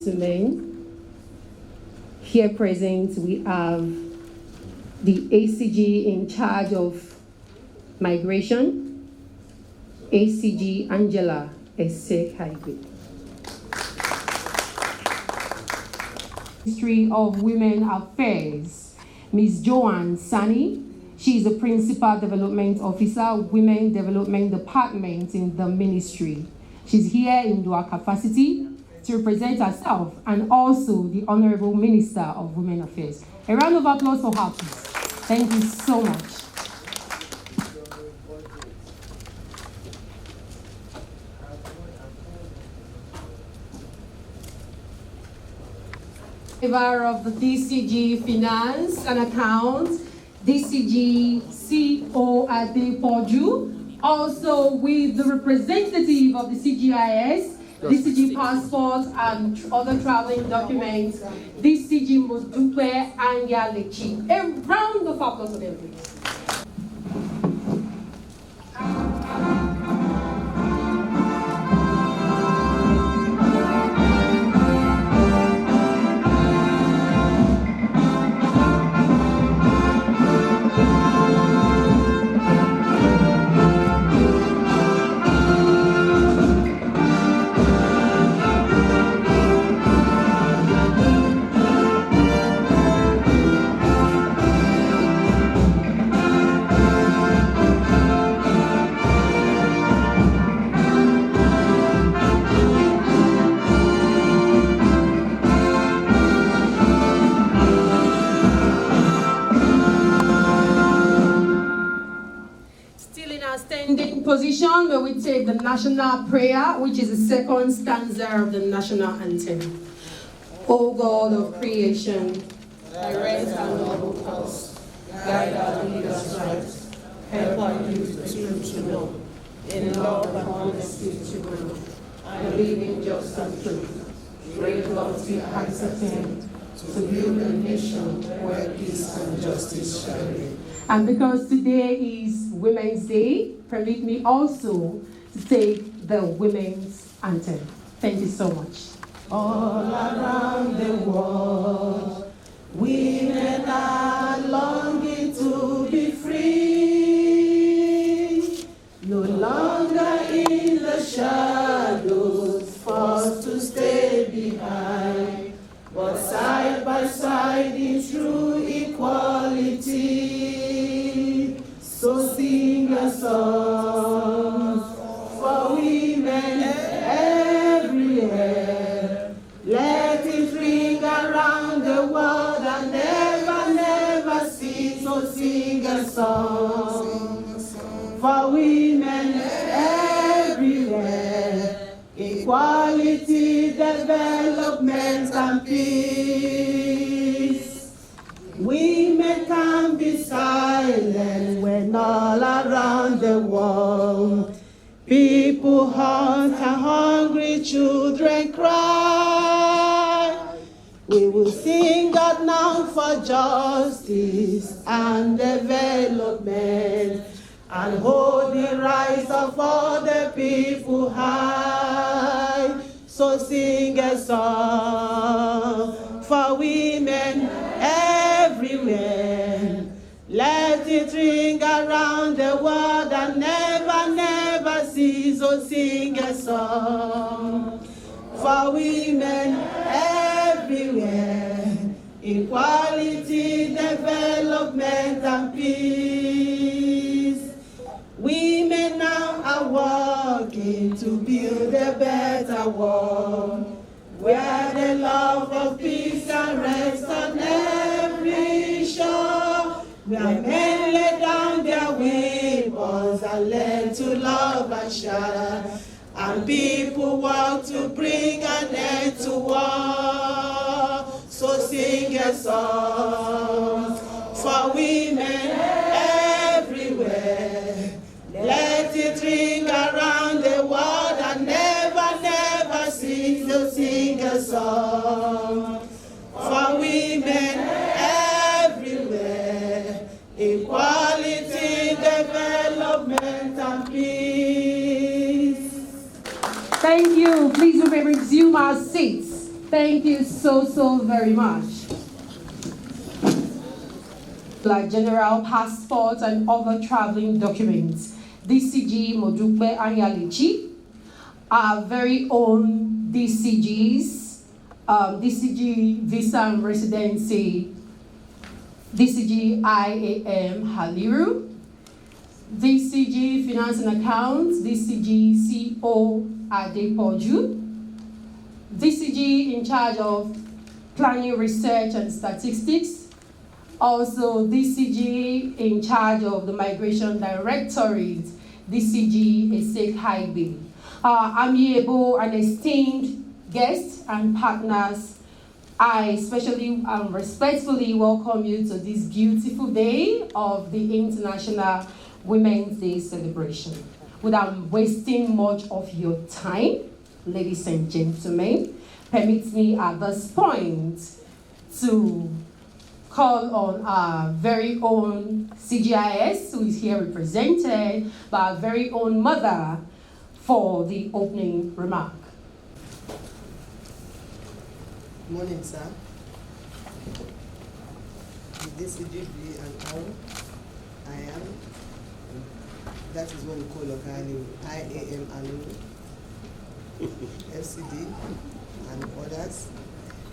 gentlemen. Here present, we have the ACG in charge of migration, ACG Angela Esekhaigwe. Ministry of Women Affairs, Ms. Joanne Sani. She is the Principal Development Officer, Women Development Department in the ministry. She's here in dual capacity to represent herself and also the Honorable Minister of Women Affairs. A round of applause for her, please. Thank you so much. Favor of the DCG Finance and Accounts, DCG CO Adepoju, also with the representative of the CGIS, DCG passport and other traveling documents, DCG Modupe Anyalechi. A round of applause for them, please. Position where we take the national prayer, which is the second stanza of the national anthem. O God of creation, direct our noble cause, guide our leaders right, help our youth the truth to know, in love and honesty to grow, and live in just and truth. Great Lord, be heights attained, to build a nation where peace and justice shall reign. And because today is Women's Day, permit me also to take the Women's Anthem. Thank you so much. All around the world, women are longing to be free, no longer in the shadows, forced to stay behind, but side by side in true equality. So sing a song for women everywhere. Let it ring around the world and never, never cease. So sing a song for women everywhere. Equality, development, and peace. Women can be silent when all around the world people hunt and hungry children cry. We will sing out now for justice and development and hold the rights of all the people high. So sing a song for women everywhere. Let it ring around the world and never, never cease. So sing a song for women everywhere. Equality, development, and peace. Women now are working to build a better world, where the love of peace can rest on every shore, where men lay down their weapons and learn to love and share, and people work to bring an end to war. So sing a song for women everywhere. Let it ring around the world and never, never cease. So sing a song for women everywhere. Equality, development, and peace. Thank you. Please we may resume our seats. Thank you so very much. Like general passports and other traveling documents, DCG Modukbe Anyalichi, our very own DCGs, DCG Visa and Residency, DCG IAM Haliru, DCG Finance and Accounts, DCG CO Adepoju, DCG in charge of Planning, Research and Statistics, also DCG in charge of the Migration Directorate, DCG Esek Haibe. Amiable and esteemed guests and partners, I especially and respectfully welcome you to this beautiful day of the International Women's Day celebration. Without wasting much of your time, ladies and gentlemen, permit me at this point to call on our very own CGIS, who is here represented by our very own mother, for the opening remark. Morning, sir. The DCG and all, I am. That is what we call locally IAM and FCD and others.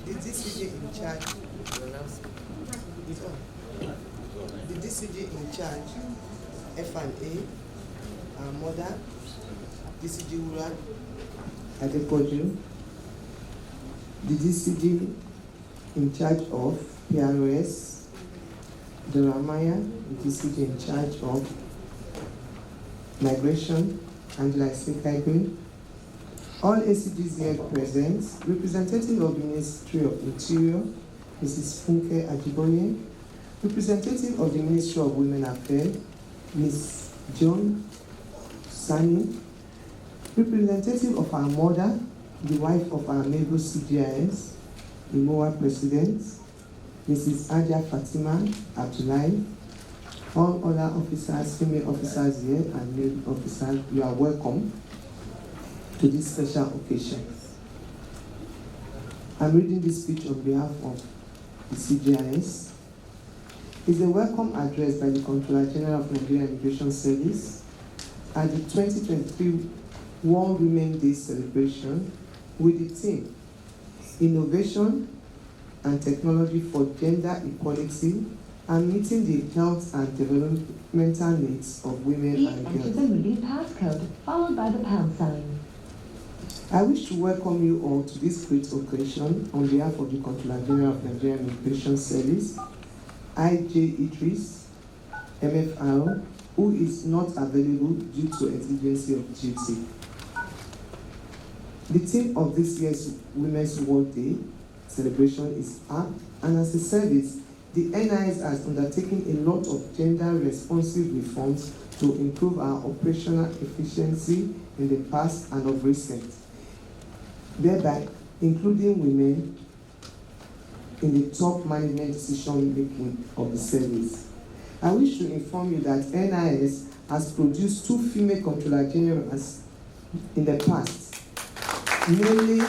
The DCG in charge. The DCG in charge, F&A, our mother, DCG Ura Adepoju. The DCG in charge of PRS, Doramaya, the DCG in charge of Migration, Angela Sekaibe. All ACGs here present, representative of the Ministry of Interior, Mrs. Funke Ajiboye, representative of the Ministry of Women Affairs, Ms. Joan Sani, representative of our mother, the wife of our neighbor CGIS, the MOA President, Mrs. Aja Fatima Abdullahi, all other officers, female officers here and male officers, you are welcome to this special occasion. I'm reading this speech on behalf of the CGIS. It's a welcome address by the Comptroller General of Nigeria Immigration Service at the 2023 World Women's Day celebration with the theme Innovation and Technology for Gender Equality and Meeting the Health and Developmental Needs of Women and Girls. Enter the meeting passcode followed by the pound sign. I wish to welcome you all to this great occasion on behalf of the Comptroller General of Nigeria Immigration Service, IJ Idris, MFR, who is not available due to exigency of duty. The theme of this year's Women's World Day celebration is ACT, and as a service, the NIS has undertaken a lot of gender-responsive reforms to improve our operational efficiency in the past and of recent, thereby including women in the top management decision-making of the service. I wish to inform you that NIS has produced 2 female Comptroller Generals in the past, namely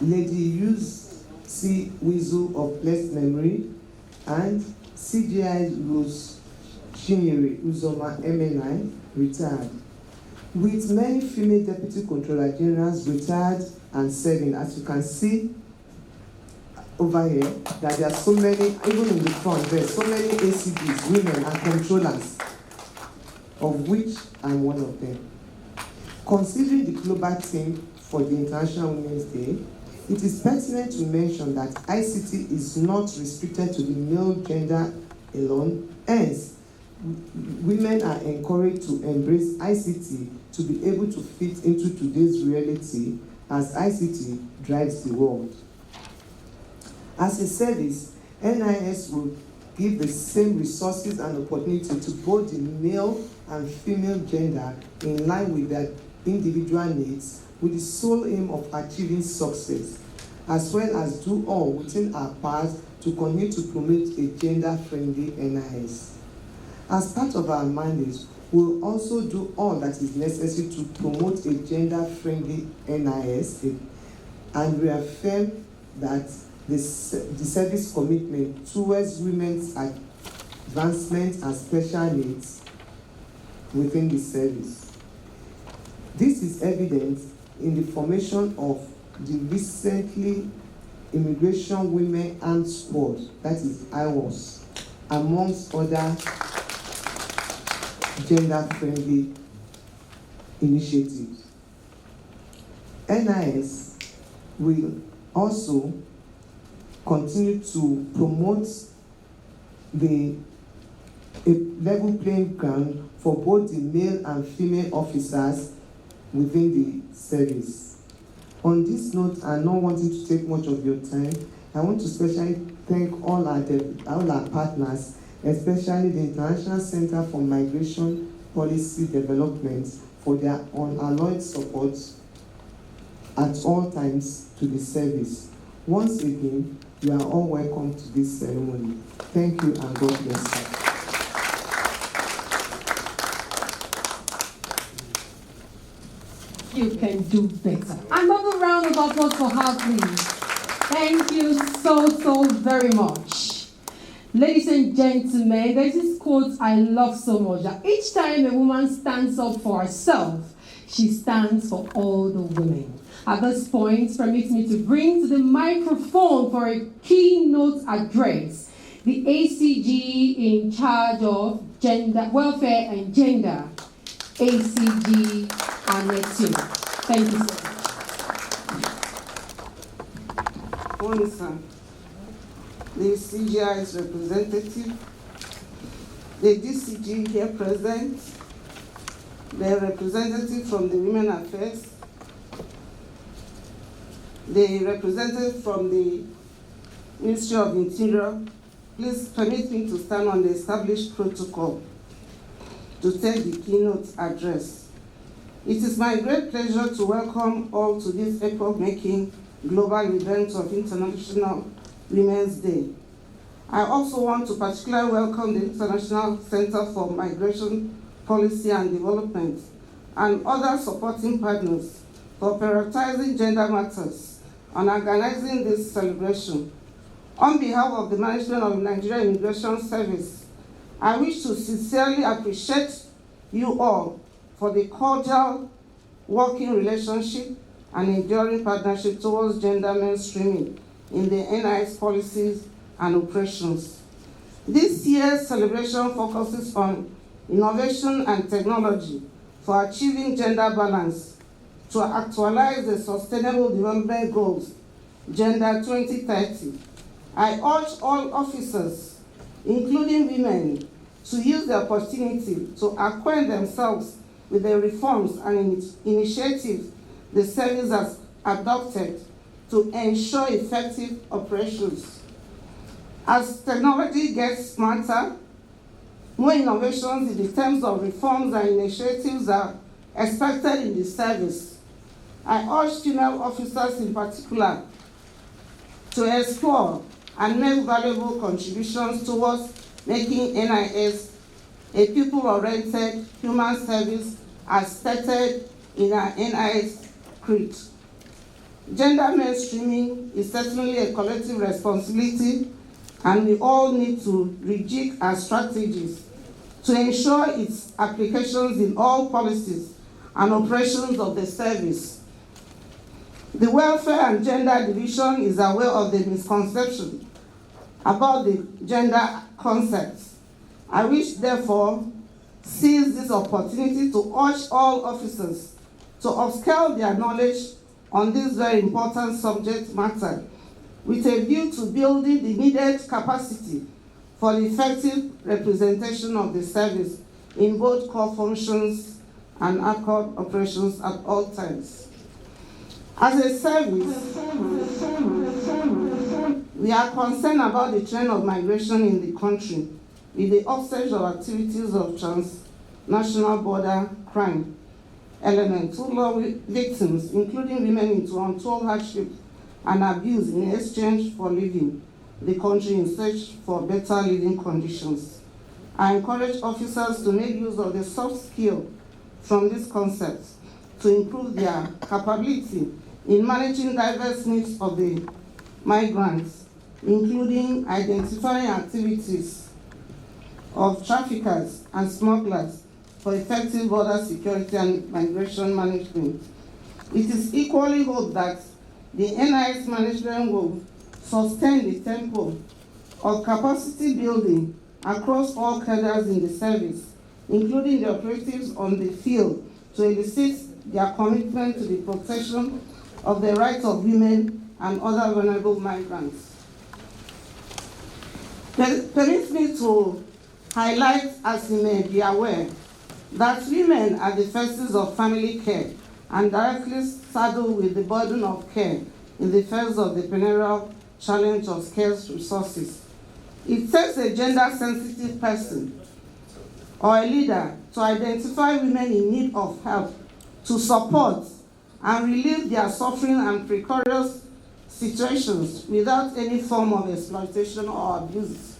Lady Yus C. Wizu of blessed memory and CGI Rose Chinyere Uzoma MNI, retired. With many female Deputy Comptroller Generals retired and serving, as you can see over here, that there are so many, even in the front there, so many ACGs, women and controllers, of which I'm one of them. Considering the global theme for the International Women's Day, it is pertinent to mention that ICT is not restricted to the male gender alone. Hence, women are encouraged to embrace ICT to be able to fit into today's reality as ICT drives the world. As a service, NIS will give the same resources and opportunity to both the male and female gender in line with their individual needs, with the sole aim of achieving success, as well as do all within our powers to continue to promote a gender-friendly NIS. As part of our mandate, we will also do all that is necessary to promote a gender-friendly NIS and reaffirm that the service commitment towards women's advancement and special needs within the service. This is evident in the formation of the recently Immigration Women Armed Squad, that is IWOS, amongst other gender-friendly initiatives. NIS will also continue to promote a level playing ground for both the male and female officers within the service. On this note, and not wanting to take much of your time, I want to especially thank all our partners, especially the International Center for Migration Policy Development, for their unalloyed support at all times to the service. Once again, you are all welcome to this ceremony. Thank you and God bless you. You can do better. Another round of applause for her, please. Thank you so very much. Ladies and gentlemen, there's this quote I love so much, that each time a woman stands up for herself, she stands for all the women. At this point, permit me to bring to the microphone for a keynote address the ACG in charge of gender welfare and gender, ACG Anetu. Thank you so much. Morning, sir. The CGI's representative, the DCG here present, the representative from the Women Affairs, the representative from the Ministry of Interior. Please permit me to stand on the established protocol to take the keynote address. It is my great pleasure to welcome all to this epoch-making global event of International Women's Day. I also want to particularly welcome the International Center for Migration Policy and Development and other supporting partners for prioritizing gender matters and organizing this celebration. On behalf of the management of the Nigerian Immigration Service, I wish to sincerely appreciate you all for the cordial working relationship and enduring partnership towards gender mainstreaming in the NIS policies and operations. This year's celebration focuses on innovation and technology for achieving gender balance to actualize the Sustainable Development Goals, Gender 2030. I urge all officers, including women, to use the opportunity to acquaint themselves with the reforms and initiatives the service has adopted to ensure effective operations. As technology gets smarter, more innovations in the terms of reforms and initiatives are expected in the service. I urge female officers in particular to explore and make valuable contributions towards making NIS a people-oriented human service as stated in our NIS creed. Gender mainstreaming is certainly a collective responsibility, and we all need to rejig our strategies to ensure its applications in all policies and operations of the service. The Welfare and Gender Division is aware of the misconception about the gender concepts. I wish, therefore, seize this opportunity to urge all officers to upscale their knowledge on this very important subject matter with a view to building the needed capacity for the effective representation of the service in both core functions and accord operations at all times. As a service, we are concerned about the trend of migration in the country with the upsurge of activities of transnational border crime elements who lure victims, including women, into untold hardship and abuse in exchange for leaving the country in search for better living conditions. I encourage officers to make use of the soft skill from this concept to improve their capability in managing diverse needs of the migrants, including identifying activities of traffickers and smugglers for effective border security and migration management. It is equally hoped that the NIS management will sustain the tempo of capacity building across all cadres in the service, including the operatives on the field, to elicit their commitment to the protection of the rights of women and other vulnerable migrants. Permit me to highlight, as you may be aware, that women are the faces of family care and directly saddled with the burden of care in the face of the perennial challenge of scarce resources. It takes a gender-sensitive person or a leader to identify women in need of help, to support and relieve their suffering and precarious situations without any form of exploitation or abuse.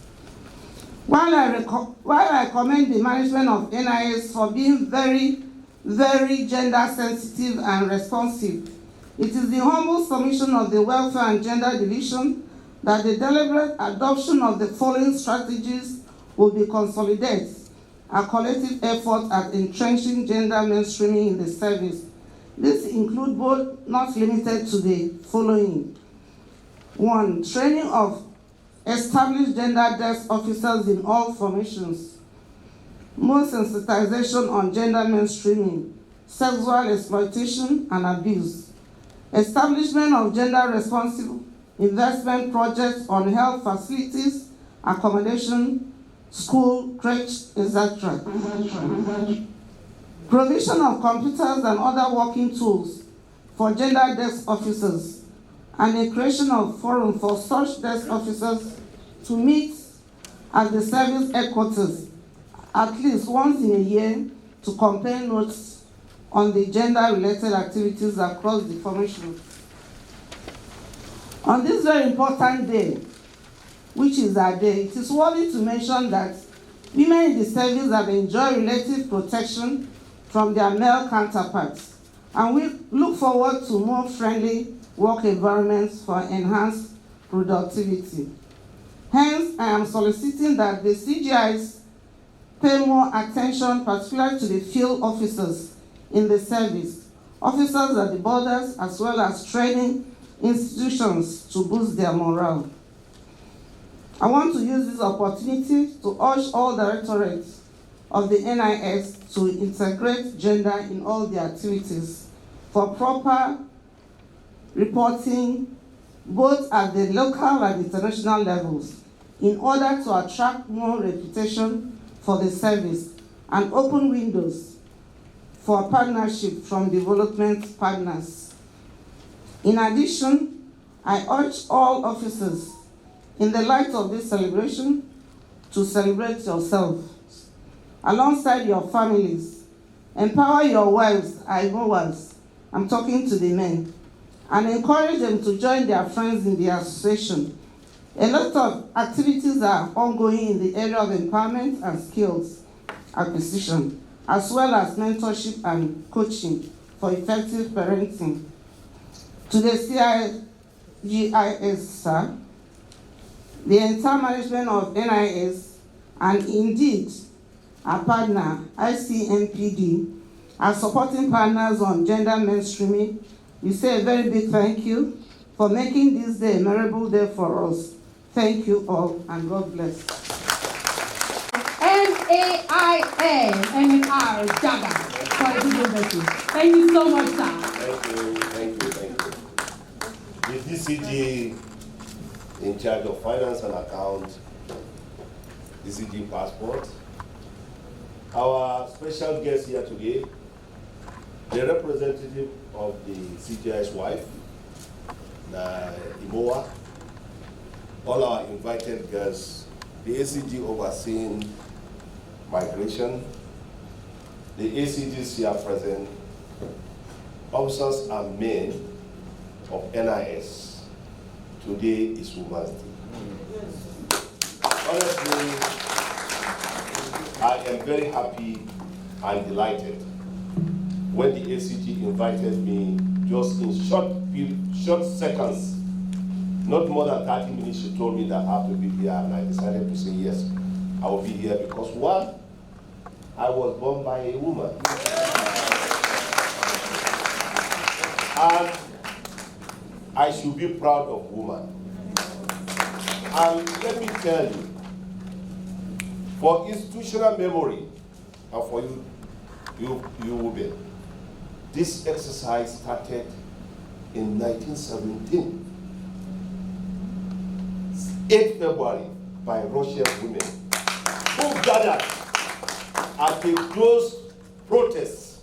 While I commend the management of NIS for being very, very gender-sensitive and responsive, it is the humble submission of the Welfare and Gender Division that the deliberate adoption of the following strategies will be consolidated a collective effort at entrenching gender mainstreaming in the service. This includes both, not limited to the following. 1. Training of established gender desk officers in all formations. More sensitization on gender mainstreaming, sexual exploitation and abuse. Establishment of gender-responsive investment projects on health facilities, accommodation, school, crèche, etc. Provision of computers and other working tools for gender desk officers, and a creation of forum for such desk officers to meet at the service headquarters at least once in a year to compare notes on the gender-related activities across the formation. On this very important day, which is our day, it is worthy to mention that women in the service have enjoyed relative protection from their male counterparts, and we look forward to more friendly work environments for enhanced productivity. Hence, I am soliciting that the CGIs pay more attention, particularly to the field officers in the service, officers at the borders, as well as training institutions to boost their morale. I want to use this opportunity to urge all directorates of the NIS to integrate gender in all their activities for proper reporting both at the local and international levels in order to attract more reputation for the service and open windows for partnership from development partners. In addition, I urge all officers, in the light of this celebration, to celebrate yourselves alongside your families. Empower your wives, I'm talking to the men, and encourage them to join their friends in the association. A lot of activities are ongoing in the area of empowerment and skills acquisition, as well as mentorship and coaching for effective parenting. To the CIGIS, sir, the entire management of NIS, and indeed our partner, ICMPD, our supporting partners on gender mainstreaming, we say a very big thank you for making this day a memorable day for us. Thank you all, and God bless. NAIN Jaga. Thank you so much, sir. Thank you. The DCG in charge of finance and account, DCG passport. Our special guest here today, the representative of the CGI's wife, Imoa, all our invited guests, the ACG overseeing migration, the ACGs here present, officers and men of NIS. Today is Women's Day. Honestly, I am very happy and delighted when the ACG invited me just in short seconds, not more than 30 minutes, she told me that I have to be here, and I decided to say yes, I will be here because one, I was born by a woman. And I should be proud of woman. And let me tell you, for institutional memory, and for you women, this exercise started in 1917. 8 February by Russian women who gathered at a closed protest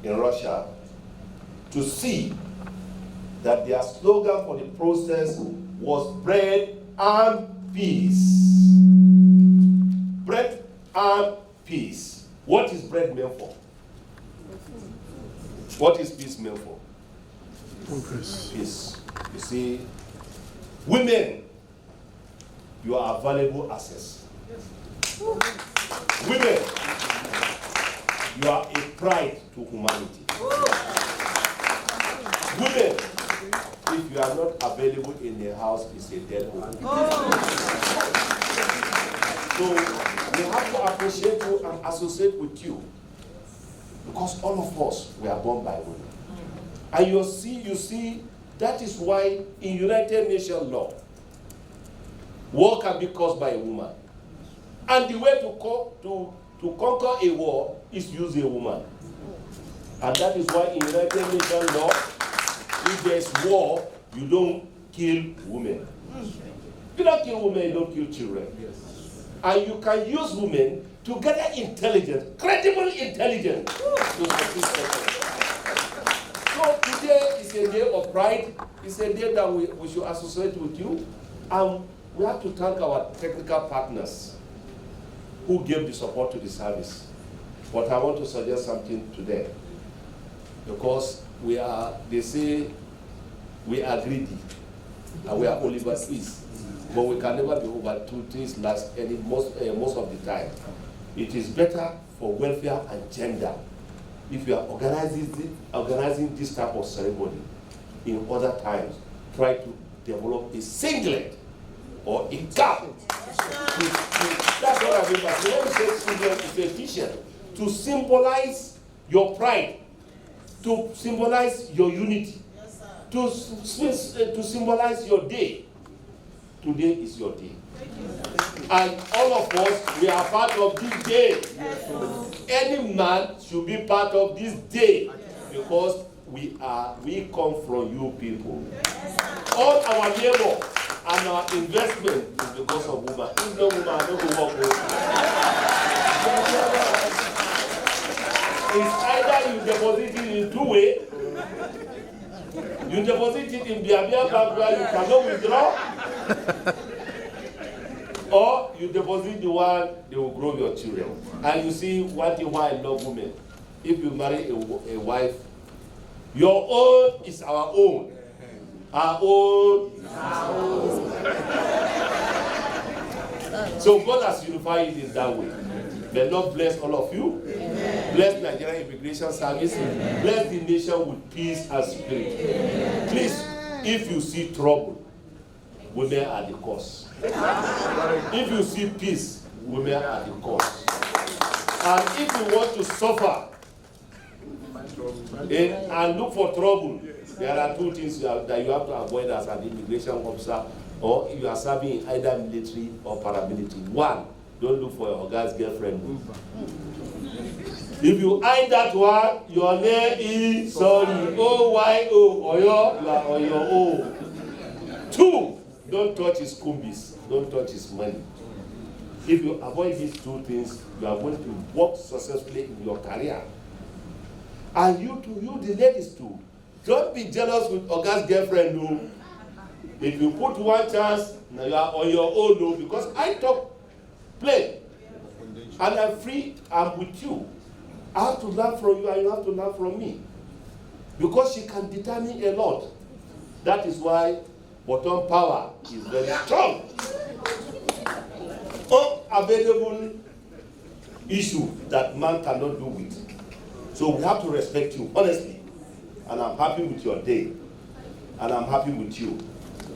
in Russia to see that their slogan for the process was bread and peace. Bread and peace. What is bread meant for? What is peace meant for? Peace. You see, women, you are a valuable asset. Women, you are a pride to humanity. Women, if you are not available in the house, it's a dead home. So we have to appreciate you and associate with you, because all of us were born by women. And you see, that is why in United Nations law, war can be caused by a woman. And the way to conquer a war is use a woman. And that is why in United Nations law, if there is war, you don't kill women. You don't kill women, you don't kill children. And you can use women to gather intelligence, credible intelligence, to succeed. So today is a day of pride. It's a day that we should associate with you. And we have to thank our technical partners who gave the support to the service. But I want to suggest something today. Because they say we are greedy and we are Oliver Twist. But we can never be over 2 things most of the time. It is better for welfare and gender if you are organizing this type of ceremony. In other times, try to develop a singlet or a cap. That's what I mean by when you say singlet, it's a t-shirt to symbolize your pride, to symbolize your unity, to symbolize your day. Today is your day. And all of us, we are part of this day. Any man should be part of this day because we come from you people. All our labor and our investment is because of women. If no woman, I don't work with. It's either you deposit it in 2 ways. You deposit it in Biabia Bank where you cannot withdraw. Or you deposit the one, they will grow your children. And you see, one thing why I love women. If you marry a wife, your own is our own. Our own is our own. So God has unified it in that way. May Lord bless all of you. Amen. Bless Nigerian Immigration Service. Amen. Bless the nation with peace and spirit. Amen. Please, if you see trouble, women are the cause. If you see peace, women are the cause. And if you want to suffer and look for trouble, there are 2 things that you have to avoid as an immigration officer, or if you are serving in either military or paramilitary. 1, don't look for your guy's girlfriend. If you hide that one, your name is sorry. O-Y-O, Oyo, you are on your own. 2, don't touch his kumbis. Don't touch his money. If you avoid these 2 things, you are going to work successfully in your career. And you the ladies too, don't be jealous with Oga's girlfriend, no. If you put 1 chance, now you are on your own, no, because I talk plain. And I'm free, I'm with you. I have to learn from you and you have to learn from me. Because she can determine a lot. That is why bottom power is very strong. Unavailable issue that man cannot do with. So we have to respect you, honestly. and I'm happy with your day, and I'm happy with you.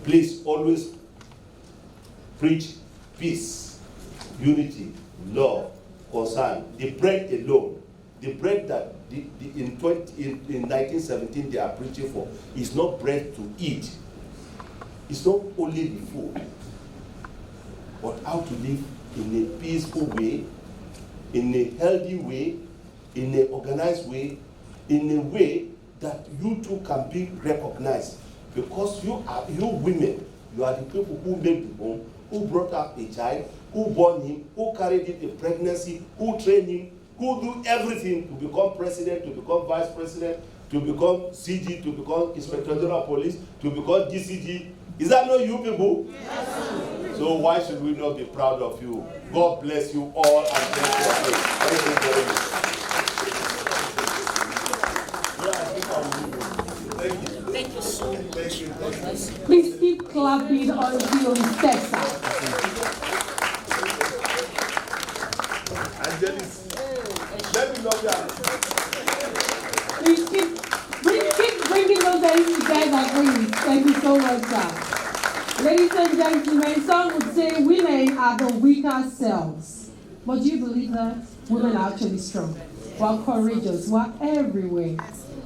Please always preach peace, unity, love, concern. The bread alone, the bread that in 1917 they are preaching for is not bread to eat. It's not only the food, but how to live in a peaceful way, in a healthy way, in an organized way, in a way that you too can be recognized. Because you women, you are the people who made the home, who brought up a child, who born him, who carried him in pregnancy, who trained him, who do everything to become president, to become vice president, to become CG, to become Inspector General of Police, to become DCG. Is that not you people? Yes. So why should we not be proud of you? God bless you all and bless your faith. Thank you very much. Thank you so much. Please keep clapping until he steps out. Angelis, let me know that. Please keep bringing those ends together, please. Thank you so much, sir. Ladies and gentlemen, some would say women are the weaker selves. But do you believe that? Women are actually strong. We're courageous. We're everywhere.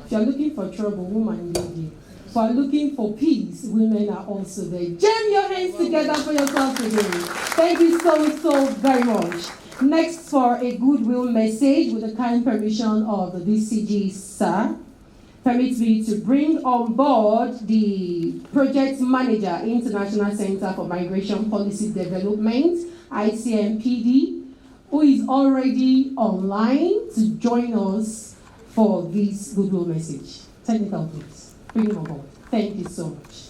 If you're looking for trouble, women lead you. If you're looking for peace, women are also there. Jam your hands together for yourself today. Thank you so very much. Next, for a goodwill message, with the kind permission of the DCG, sir, permits me to bring on board the project manager, International Center for Migration Policy Development, ICMPD, who is already online to join us for this goodwill message. Technical, please. Bring him on board. Thank you so much.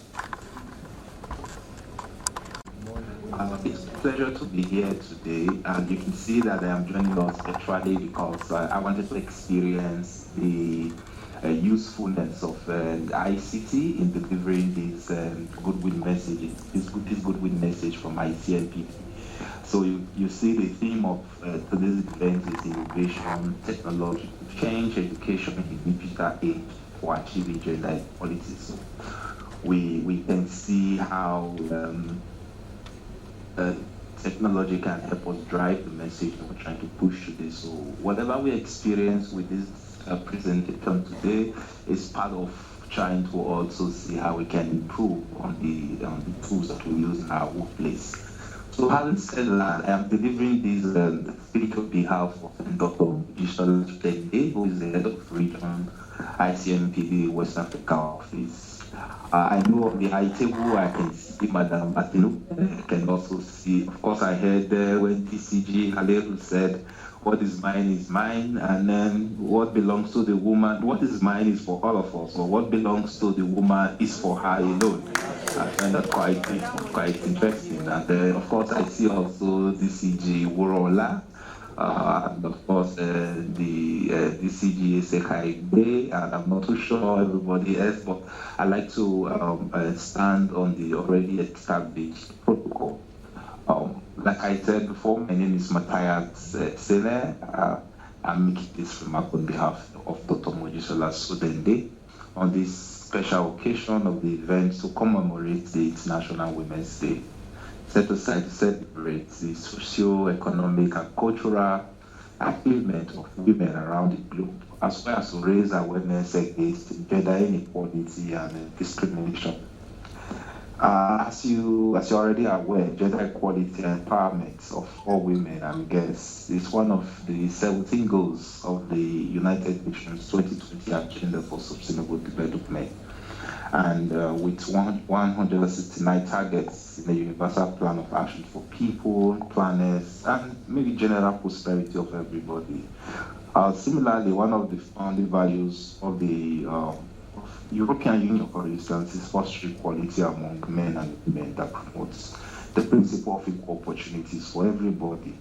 It's a pleasure to be here today, and you can see that I am joining us virtually because I wanted to experience the usefulness of ICT in delivering this goodwill message, this goodwill message from ICMP. So you see the theme of today's event is innovation, technology, change, education in digital age for achieving gender equality. So we can see how technology can help us drive the message that we're trying to push today. So whatever we experience with this presentation today is part of trying to also see how we can improve on the tools that we use in our workplace. So having said that, I am delivering this speech on behalf of Dr. Digital Day, who is the head of region ICMPD West Africa office. I know on the high table I can see Madam Atinu. I can also see, of course, I heard when DCG Haleru said, what is mine, and then what belongs to the woman, what is mine is for all of us, or what belongs to the woman is for her alone. I find that quite interesting. And of course, I see also DCG Wurola, and of course the DCG Sekaibe, and I'm not too sure everybody else, but I like to stand on the already established protocol. Like I said before, my name is Matthias Sene. I'm making this remark on behalf of Dr. Mojisola Sudende on this special occasion of the event to commemorate the International Women's Day, set aside to celebrate the socio-economic and cultural achievement of women around the globe, as well as to raise awareness against gender inequality and discrimination. As you already are aware, gender equality and empowerment of all women and girls is one of the 17 goals of the United Nations 2020 Agenda for Sustainable Development. And with 169 targets in the Universal Plan of Action for people, planets, and maybe general prosperity of everybody. Similarly, one of the founding values of the European Union, for instance, is fostering equality among men and women that promotes the principle of equal opportunities for everybody.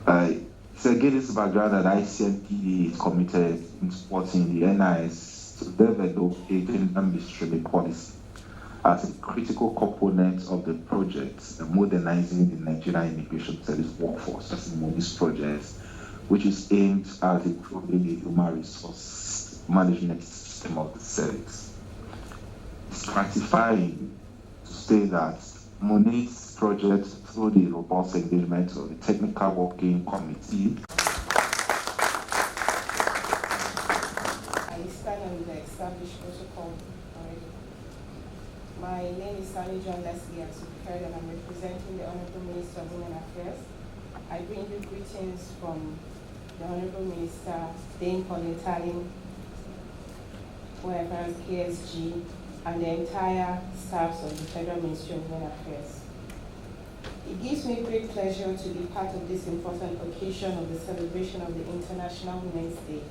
So again, this background that ICMPD is committed in supporting the NIS to develop a gender mainstreaming policy as a critical component of the project, modernizing the Nigerian immigration service workforce, as in this project, which is aimed at improving the human resource management aim of the service. It's gratifying to say that Monet's project, through the robust engagement of the Technical Working Committee, I stand on the established protocol already. My name is Sally John Leslie, as you've heard, and I'm representing the Honorable Minister of Women Affairs. I bring you greetings from the Honorable Minister, Dame Pauline Talin, Affairs, KSG, and the entire staffs of the Federal Ministry of Women Affairs. It gives me great pleasure to be part of this important occasion of the celebration of the International Women's Day,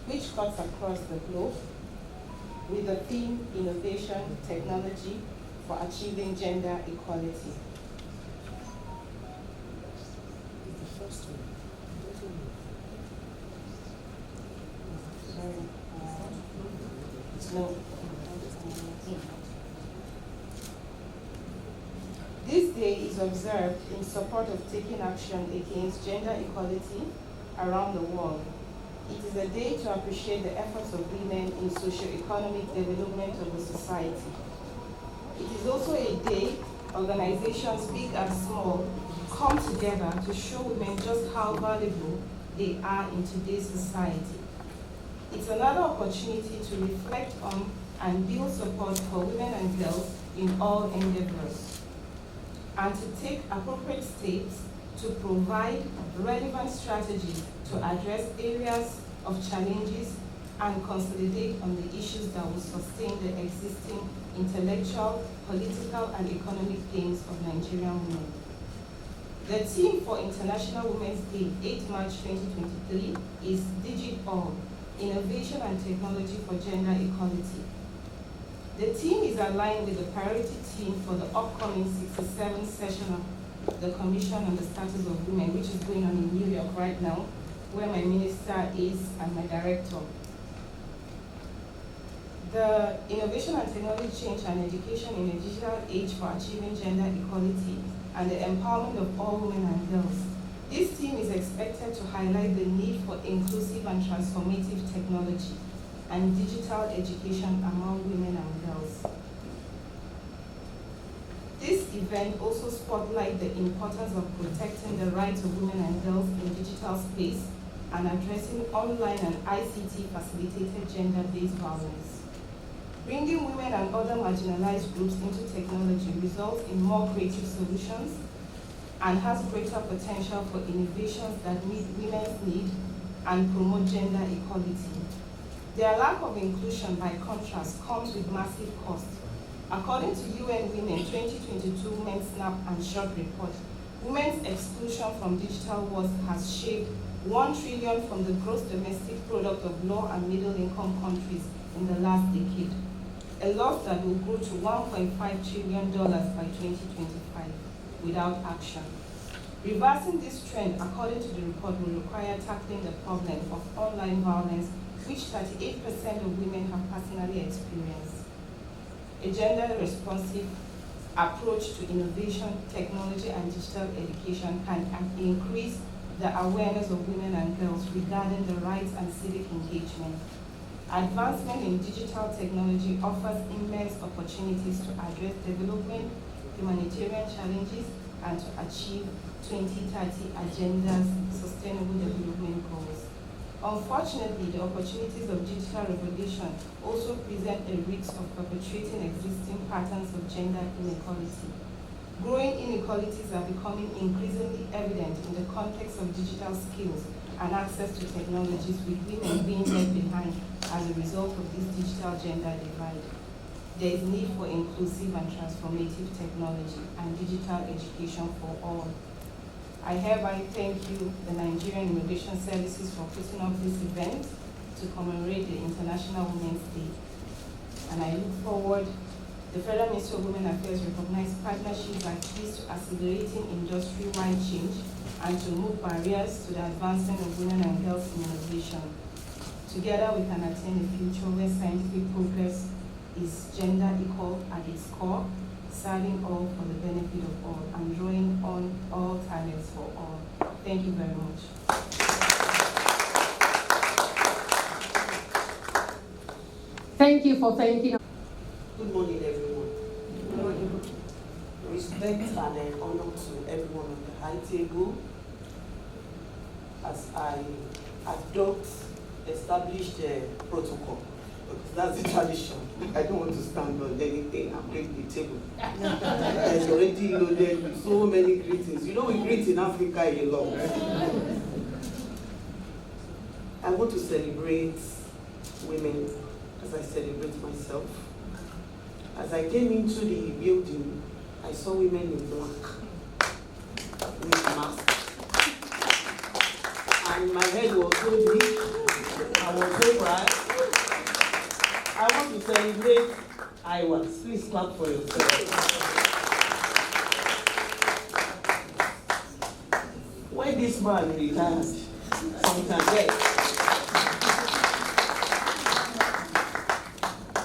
which cuts across the globe with the theme Innovation, Technology for Achieving Gender Equality. This day is observed in support of taking action against gender equality around the world. It is a day to appreciate the efforts of women in socio-economic development of the society. It is also a day organizations big and small come together to show women just how valuable they are in today's society. It's another opportunity to reflect on and build support for women and girls in all endeavors, and to take appropriate steps to provide relevant strategies to address areas of challenges and consolidate on the issues that will sustain the existing intellectual, political, and economic aims of Nigerian women. The theme for International Women's Day, 8 March 2023, is Digital, Innovation and Technology for Gender Equality. The theme is aligned with the priority theme for the upcoming 67th session of the Commission on the Status of Women, which is going on in New York right now, where my minister is and my director. The Innovation and Technology Change and Education in a Digital Age for Achieving Gender Equality and the Empowerment of All Women and Girls. This theme is expected to highlight the need for inclusive and transformative technology and digital education among women and girls. This event also spotlights the importance of protecting the rights of women and girls in digital space and addressing online and ICT-facilitated gender-based violence. Bringing women and other marginalized groups into technology results in more creative solutions and has greater potential for innovations that meet women's needs and promote gender equality. Their lack of inclusion, by contrast, comes with massive costs. According to UN Women 2022 Women's Snap and Short Report, women's exclusion from digital world has shaved $1 trillion from the gross domestic product of low and middle income countries in the last decade, a loss that will grow to $1.5 trillion by 2025 without action. Reversing this trend, according to the report, will require tackling the problem of online violence, which 38% of women have personally experienced. A gender-responsive approach to innovation, technology, and digital education can increase the awareness of women and girls regarding the rights and civic engagement. Advancement in digital technology offers immense opportunities to address development, humanitarian challenges, and to achieve 2030 Agenda's Sustainable Development Goals. Unfortunately, the opportunities of digital revolution also present a risk of perpetuating existing patterns of gender inequality. Growing inequalities are becoming increasingly evident in the context of digital skills and access to technologies, with women being left behind as a result of this digital gender divide. There is need for inclusive and transformative technology and digital education for all. I hereby thank you, the Nigerian Immigration Services, for putting up this event to commemorate the International Women's Day. And I look forward, the Federal Ministry of Women Affairs recognizes partnerships like this to accelerating industry-wide change and to remove barriers to the advancement of women and girls in innovation. Together we can attain a future where scientific progress is gender equal at its core, serving all for the benefit of all, and drawing on all talents for all. Thank you very much. Thank you for thanking us. Good morning, everyone. Good morning. Respect and honor to everyone on the high table as I adopt established protocol. Because that's the tradition. I don't want to stand on anything and break the table. There's already loaded with so many greetings. You know, we greet in Africa a lot. I want to celebrate women as I celebrate myself. As I came into the building, I saw women in black with masks. And my head was so big, I was so bright. I want to celebrate IWAS. Please clap for yourself. When this man retired, sometime, yes.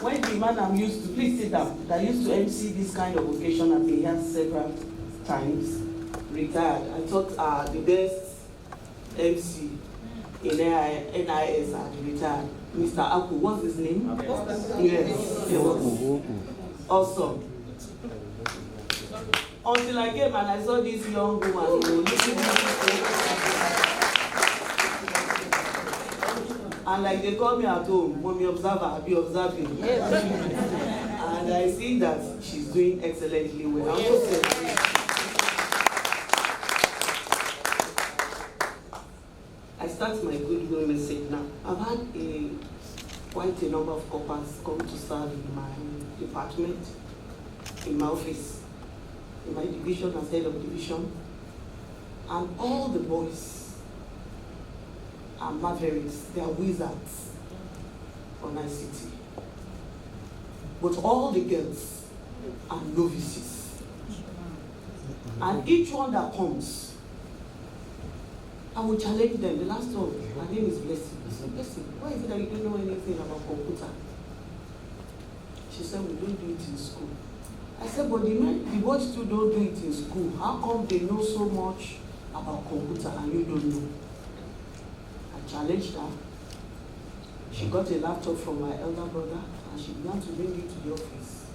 When the man I'm used to, please sit down, that used to MC this kind of occasion, I've been here several times, retired. I thought the best MC in NIS had retired. Mr. Aku, what's his name? Yes, he was awesome. Until I came and I saw this young woman, looking and like they call me at home, mommy observer, I'll be observing. And I see that she's doing excellently well. I'm so celebrating. I start my goodwill message now. I've had quite a number of coppers come to serve in my department, in my office, in my division as head of division. And all the boys are mavericks, they are wizards on ICT. But all the girls are novices. And each one that comes, I will challenge them. The last one, her name is Blessing. I said, Blessing, why is it that you don't know anything about computer? She said, we don't do it in school. I said, but the boys too don't do it in school. How come they know so much about computer and you don't know? I challenged her. She got a laptop from my elder brother and she began to bring it to the office.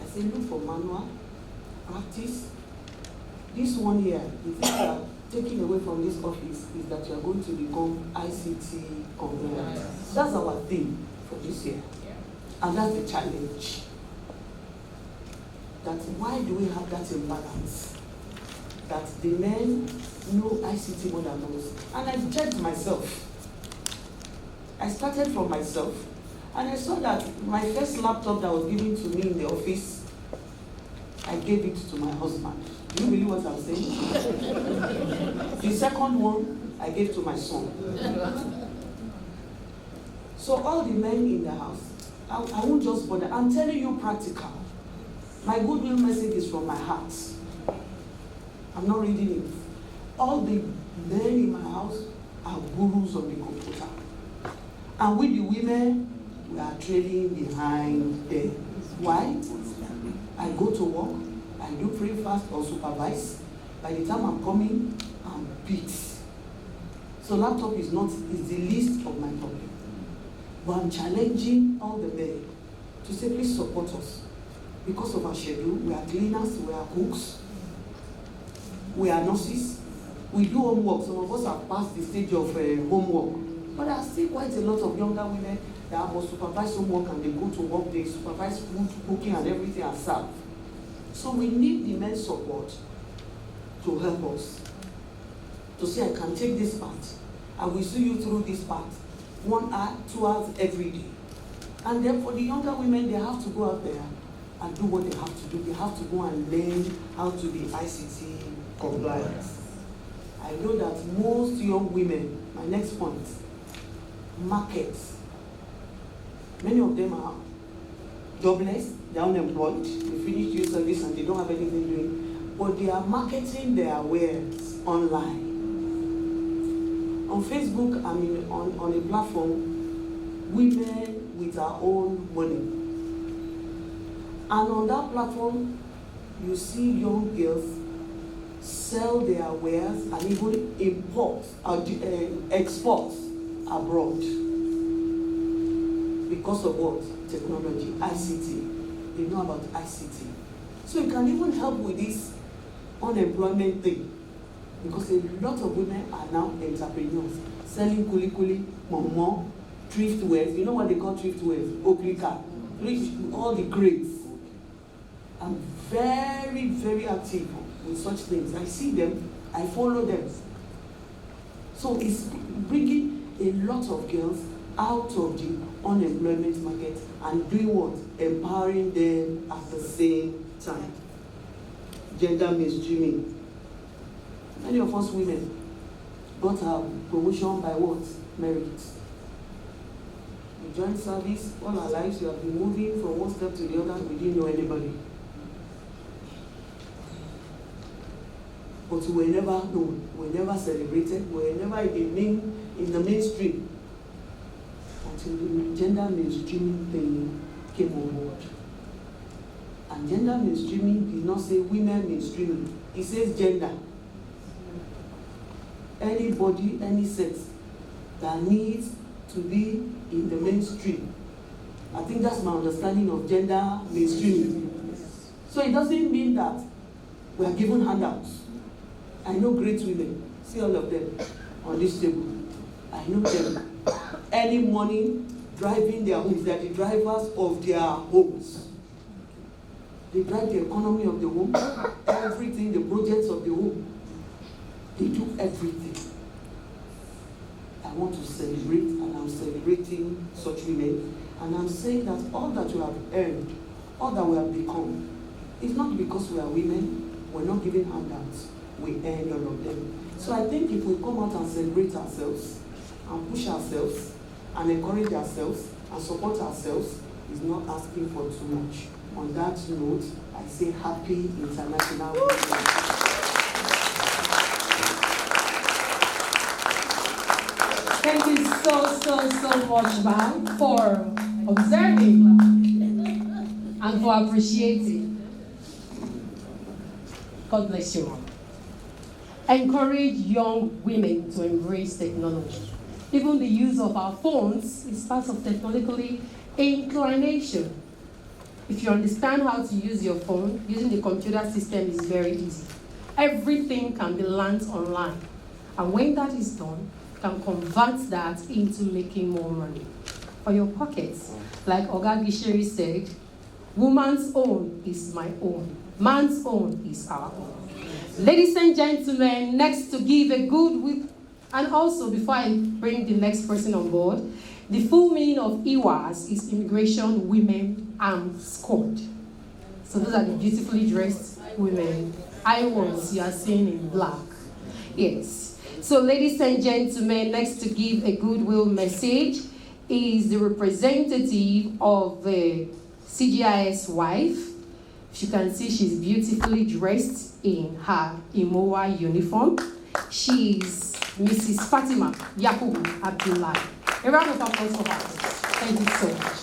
I said, look for manual, practice. This one here, the thing that taking away from this office is that you are going to become ICT compliant. That's our theme for this year. And that's the challenge. That why do we have that imbalance? That the men know ICT more than us. And I judged myself. I started from myself. And I saw that my first laptop that was given to me in the office, I gave it to my husband. Do you believe what I'm saying? The second one, I gave to my son. So all the men in the house, I won't just bother. I'm telling you practical. My goodwill message is from my heart. I'm not reading it. All the men in my house are gurus on the computer. And with the women, we are trailing behind them. Why? I go to work, I do breakfast or supervise. By the time I'm coming, I'm beat. So laptop is the least of my problem. But I'm challenging all the men to say, please support us. Because of our schedule, we are cleaners, we are cooks, we are nurses. We do homework. Some of us have passed the stage of homework. But there are still quite a lot of younger women that must supervise homework and they go to work, they supervise food, cooking and everything and serve. So we need the men's support to help us. To say, I can take this part. I will see you through this part. 1 hour, 2 hours every day. And then for the younger women, they have to go out there and do what they have to do. They have to go and learn how to be ICT compliant. I know that most young women, my next point, markets. Many of them are jobless, they're unemployed, they finish youth service and they don't have anything doing. But they are marketing their wares online. On Facebook, I mean on a platform, women with our own money. And on that platform, you see young girls sell their wares and even import, export abroad. Because of what? technology, ICT. They know about ICT. So it can even help with this unemployment thing, because a lot of women are now entrepreneurs, selling kuli, momo, thrift wares. You know what they call thrift wares? Okrika, all the grades. I'm very, very active with such things. I see them, I follow them. So it's bringing a lot of girls out of the unemployment market and doing what? Empowering them at the same time. Gender mainstreaming. Many of us women got our promotion by what? Merit. We joined service, all our lives we have been moving from one step to the other, we didn't know anybody. But we were never known, we were never celebrated, we were never in the mainstream until the gender mainstreaming thing came on board. And gender mainstreaming did not say women mainstreaming, it says gender. Anybody, any sex that needs to be in the mainstream. I think that's my understanding of gender mainstreaming. So it doesn't mean that we are given handouts. I know great women, see all of them on this table. I know them. Early morning, driving their homes, they are the drivers of their homes. They drive the economy of the home, everything, the projects of the home. They do everything. I want to celebrate, and I'm celebrating such women. And I'm saying that all that we have earned, all that we have become, is not because we are women, we're not giving handouts. We earn all of them. So I think if we come out and celebrate ourselves, and push ourselves, and encourage ourselves, and support ourselves, is not asking for too much. On that note, I say happy International Women's Day. Thank you so much, ma'am, for observing and for appreciating. God bless you, ma'am. Encourage young women to embrace technology. Even the use of our phones is part of technologically inclination. If you understand how to use your phone, using the computer system is very easy. Everything can be learned online. And when that is done, you can convert that into making more money for your pockets. Like Oga Gishiri said, woman's own is my own. Man's own is our own. Ladies and gentlemen, next to give a good whip, and also before I bring the next person on board, the full meaning of IWAS is Immigration Women Armed Squad. So those are the beautifully dressed women. IWAS, you are seeing in black. Yes. So ladies and gentlemen, next to give a goodwill message is the representative of the CGIS wife. You can see she's beautifully dressed in her Imowa uniform. She's Mrs. Fatima Yakubu Abdullahi. A round of applause for her. Thank you so much.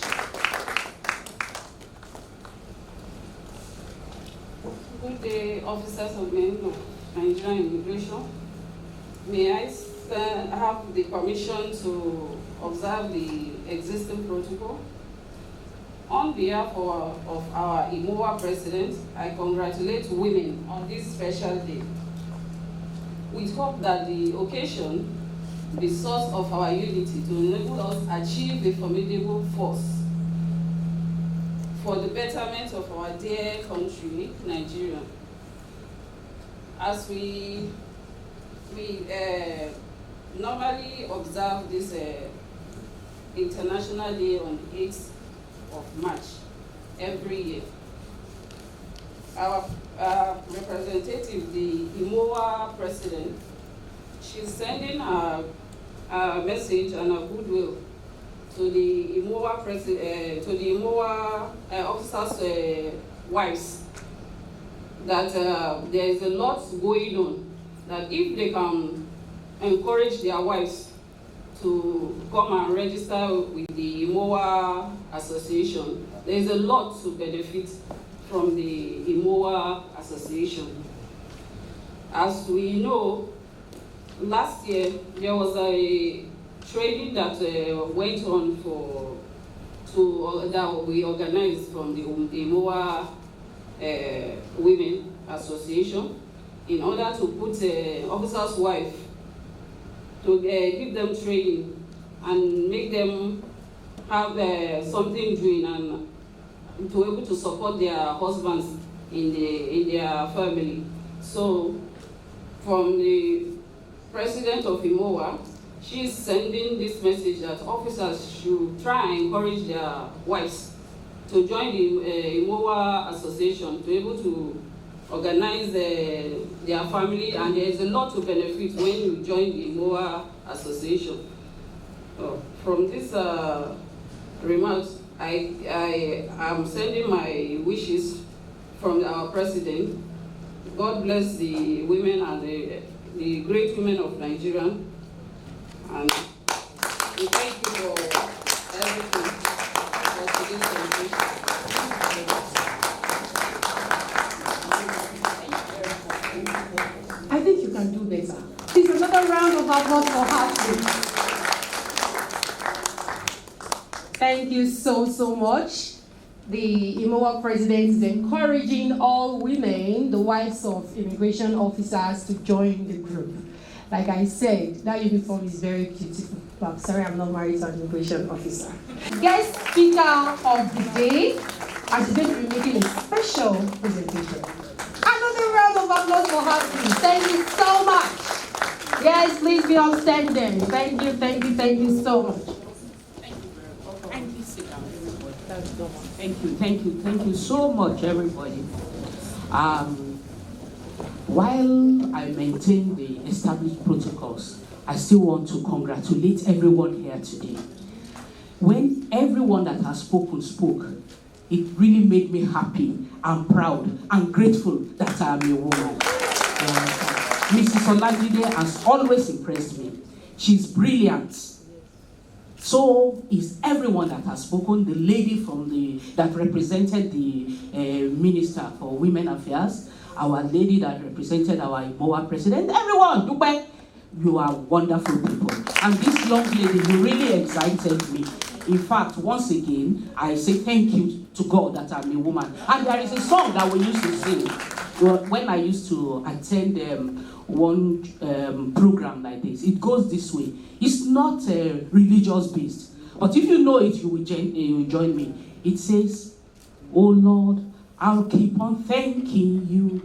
Good day, officers of Nigerian Immigration. May I have the permission to observe the existing protocol? On behalf of our Imowa president, I congratulate women on this special day. We hope that the occasion be source of our unity to enable us achieve a formidable force for the betterment of our dear country, Nigeria. As we normally observe this International Day on the 8th of March every year. Our representative, the Imowa president, she's sending a message and a goodwill to the Imowa president, to the Imowa officers' wives, that there is a lot going on. That if they can encourage their wives to come and register with the Imowa Association, there is a lot to benefit from the Imowa Association. As we know, last year there was a training that went on for that we organized from the Imowa Women Association in order to put officer's wife to give them training and make them have something doing and to be able to support their husbands in their family. So from the president of Imowa, she's sending this message that officers should try and encourage their wives to join the Imowa Association to be able to organize their family, and there is a lot to benefit when you join the Imowa Association. From these remarks, I am sending my wishes from our president. God bless the women and the great women of Nigeria. And we thank you for everything for today's celebration. I think you can do better. Please, another round of applause for her, please. Thank you so much. The Imowa president is encouraging all women, the wives of immigration officers, to join the group. Like I said, that uniform is very beautiful. But I'm sorry I'm not married to an immigration officer. Guest speaker of the day, and she's going to be making a special presentation. Another round of applause for her, please. Thank you so much. Yes, please be outstanding. Thank you so much. Thank you so much, everybody. While I maintain the established protocols, I still want to congratulate everyone here today. When everyone that has spoken spoke, it really made me happy and proud and grateful that I am a woman. Mrs. Olajide has always impressed me. She's brilliant. So is everyone that has spoken. The lady that represented the Minister for Women Affairs, our lady that represented our Imowa president, everyone, Dubai, you are wonderful people. And this young lady, you really excited me. In fact, once again, I say thank you to God that I'm a woman. And there is a song that we used to sing when I used to attend one program like this. It goes this way. It's not religious based, but if you know it, you will join me. It says, "Oh Lord, I'll keep on thanking you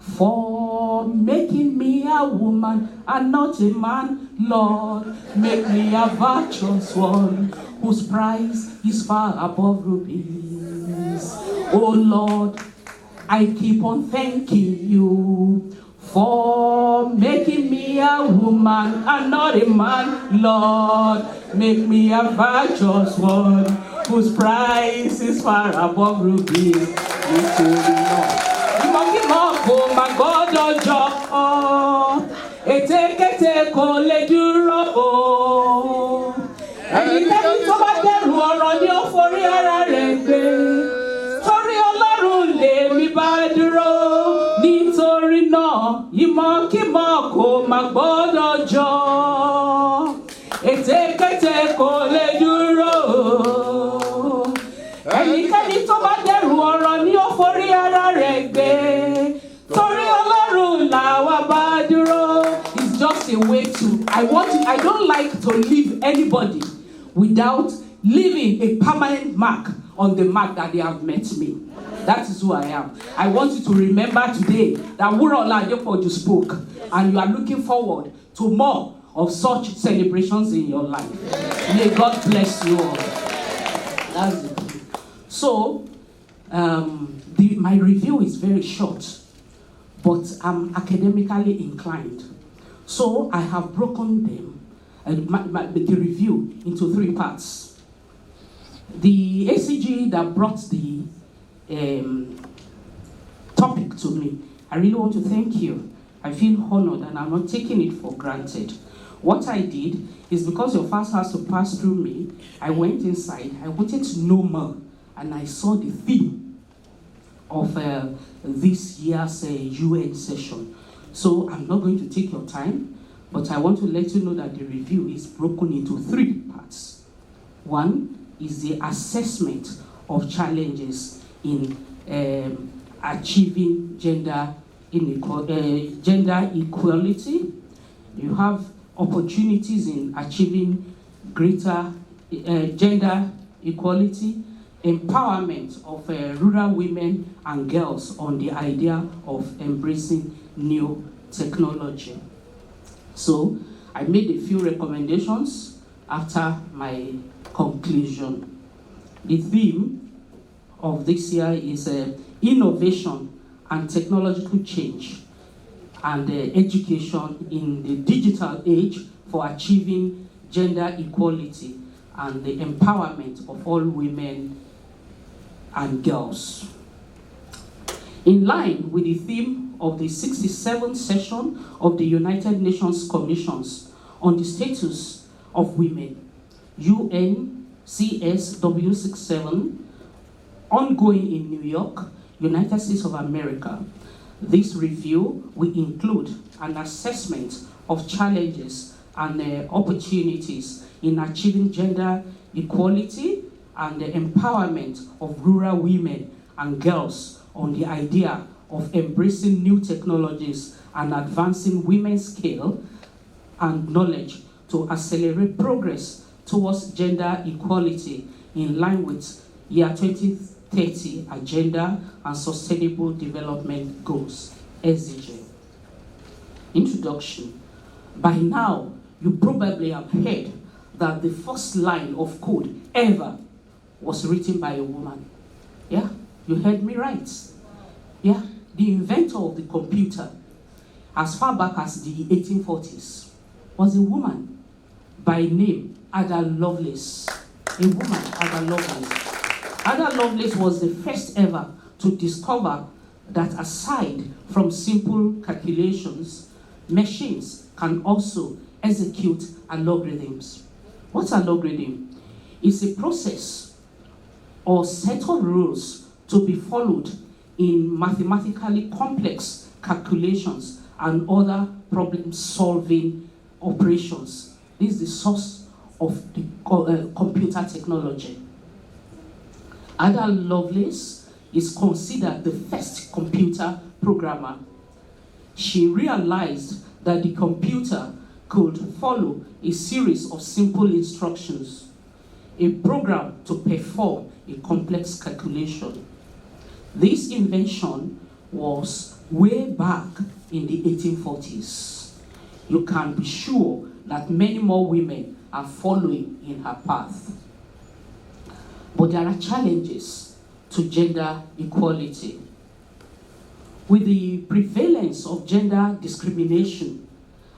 for making me a woman and not a man. Lord, make me a virtuous one whose price is far above rubies. Oh Lord, I keep on thanking you for making me a woman and not a man. Lord, make me a virtuous one whose price is far above rubies." My God, it's just a way to, I don't like to leave anybody without leaving a permanent mark on the mark that they have met me. That is who I am. I want you to remember today that Wurola Adepoju spoke, and you are looking forward to more of such celebrations in your life. May God bless you all. That's it. So, my review is very short, but I'm academically inclined. So I have broken them, the review, into 3 parts. The ACG that brought the topic to me, I really want to thank you. I feel honored and I'm not taking it for granted. What I did is, because your fast has to pass through me, I went inside, I wanted to know more, and I saw the theme of this year's UN session. So I'm not going to take your time, but I want to let you know that the review is broken into 3 parts. 1 is the assessment of challenges in achieving gender equality. You have opportunities in achieving greater gender equality, empowerment of rural women and girls on the idea of embracing new technology. So I made a few recommendations after my conclusion. The theme of this year is innovation and technological change and education in the digital age for achieving gender equality and the empowerment of all women and girls. In line with the theme of the 67th session of the United Nations Commissions on the Status of Women, UNCSW 67, ongoing in New York, United States of America, this review will include an assessment of challenges and opportunities in achieving gender equality and the empowerment of rural women and girls on the idea of embracing new technologies and advancing women's skill and knowledge to accelerate progress towards gender equality in line with year 2030 Agenda and Sustainable Development Goals, SDG. Introduction. By now, you probably have heard that the first line of code ever was written by a woman. Yeah, you heard me right. Yeah, the inventor of the computer, as far back as the 1840s, was a woman by name Ada Lovelace. A woman, Ada Lovelace. Ada Lovelace was the first ever to discover that aside from simple calculations, machines can also execute algorithms. What's an algorithm? It's a process or set of rules to be followed in mathematically complex calculations and other problem-solving operations. This is the source of the computer technology. Ada Lovelace is considered the first computer programmer. She realized that the computer could follow a series of simple instructions, a program to perform a complex calculation. This invention was way back in the 1840s. You can be sure that many more women are following in her path. But there are challenges to gender equality. With the prevalence of gender discrimination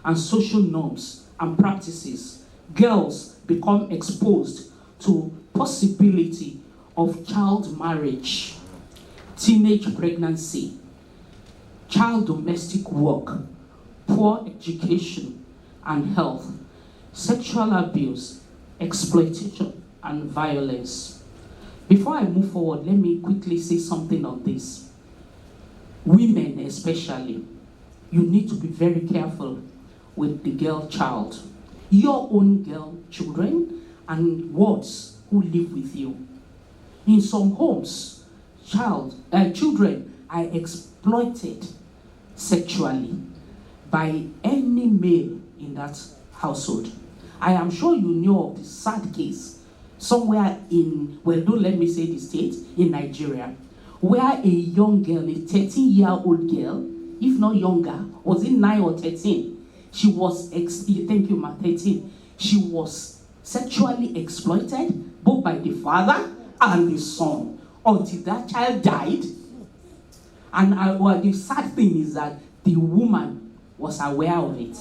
and social norms and practices, girls become exposed to possibility of child marriage, teenage pregnancy, child domestic work, poor education and health, sexual abuse, exploitation, and violence. Before I move forward, let me quickly say something on this. Women especially, you need to be very careful with the girl child. Your own girl children and wards who live with you. In some homes, children are exploited sexually by any male in that household. I am sure you know of the sad case somewhere in, well, don't let me say the state, in Nigeria, where a young girl, a 13-year-old girl, if not younger, was it 9 or 13? She was, thank you, ma, 13. She was sexually exploited both by the father and the son until that child died. And the sad thing is that the woman was aware of it.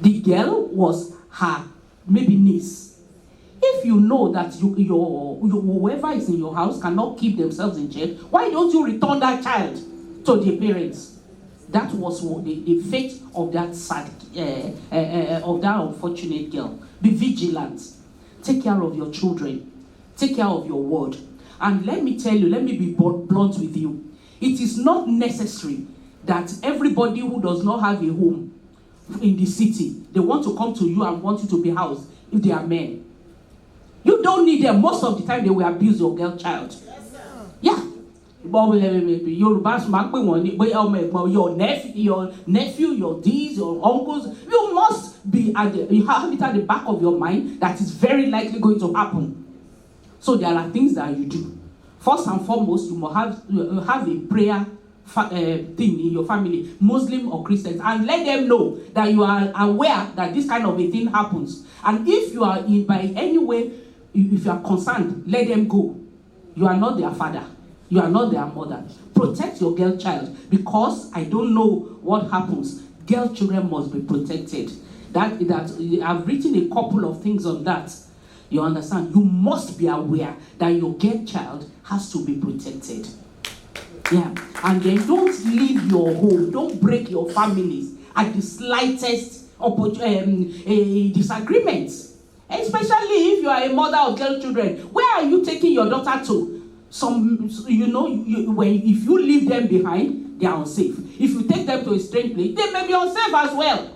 The girl was her maybe niece. If you know that whoever is in your house cannot keep themselves in check, why don't you return that child to the parents? That was the fate of that sad, of that unfortunate girl. Be vigilant. Take care of your children. Take care of your word. And let me tell you, let me be blunt with you. It is not necessary that everybody who does not have a home in the city, they want to come to you and want you to be housed if they are men. You don't need them. Most of the time, they will abuse your girl child. Yeah. But your nephew, your these, your uncles, you must be you have it at the back of your mind that is very likely going to happen. So there are things that you do. First and foremost, you must have a prayer thing in your family, Muslim or Christians, and let them know that you are aware that this kind of a thing happens. And if you are in by any way, if you are concerned, let them go. You are not their father. You are not their mother. Protect your girl child, because I don't know what happens. Girl children must be protected. That I've written a couple of things on that. You understand? You must be aware that your girl child has to be protected. Yeah. And then don't leave your home. Don't break your families at the slightest disagreement. Especially if you are a mother of girl children. Where are you taking your daughter to? If you leave them behind, they are unsafe. If you take them to a strange place, they may be unsafe as well.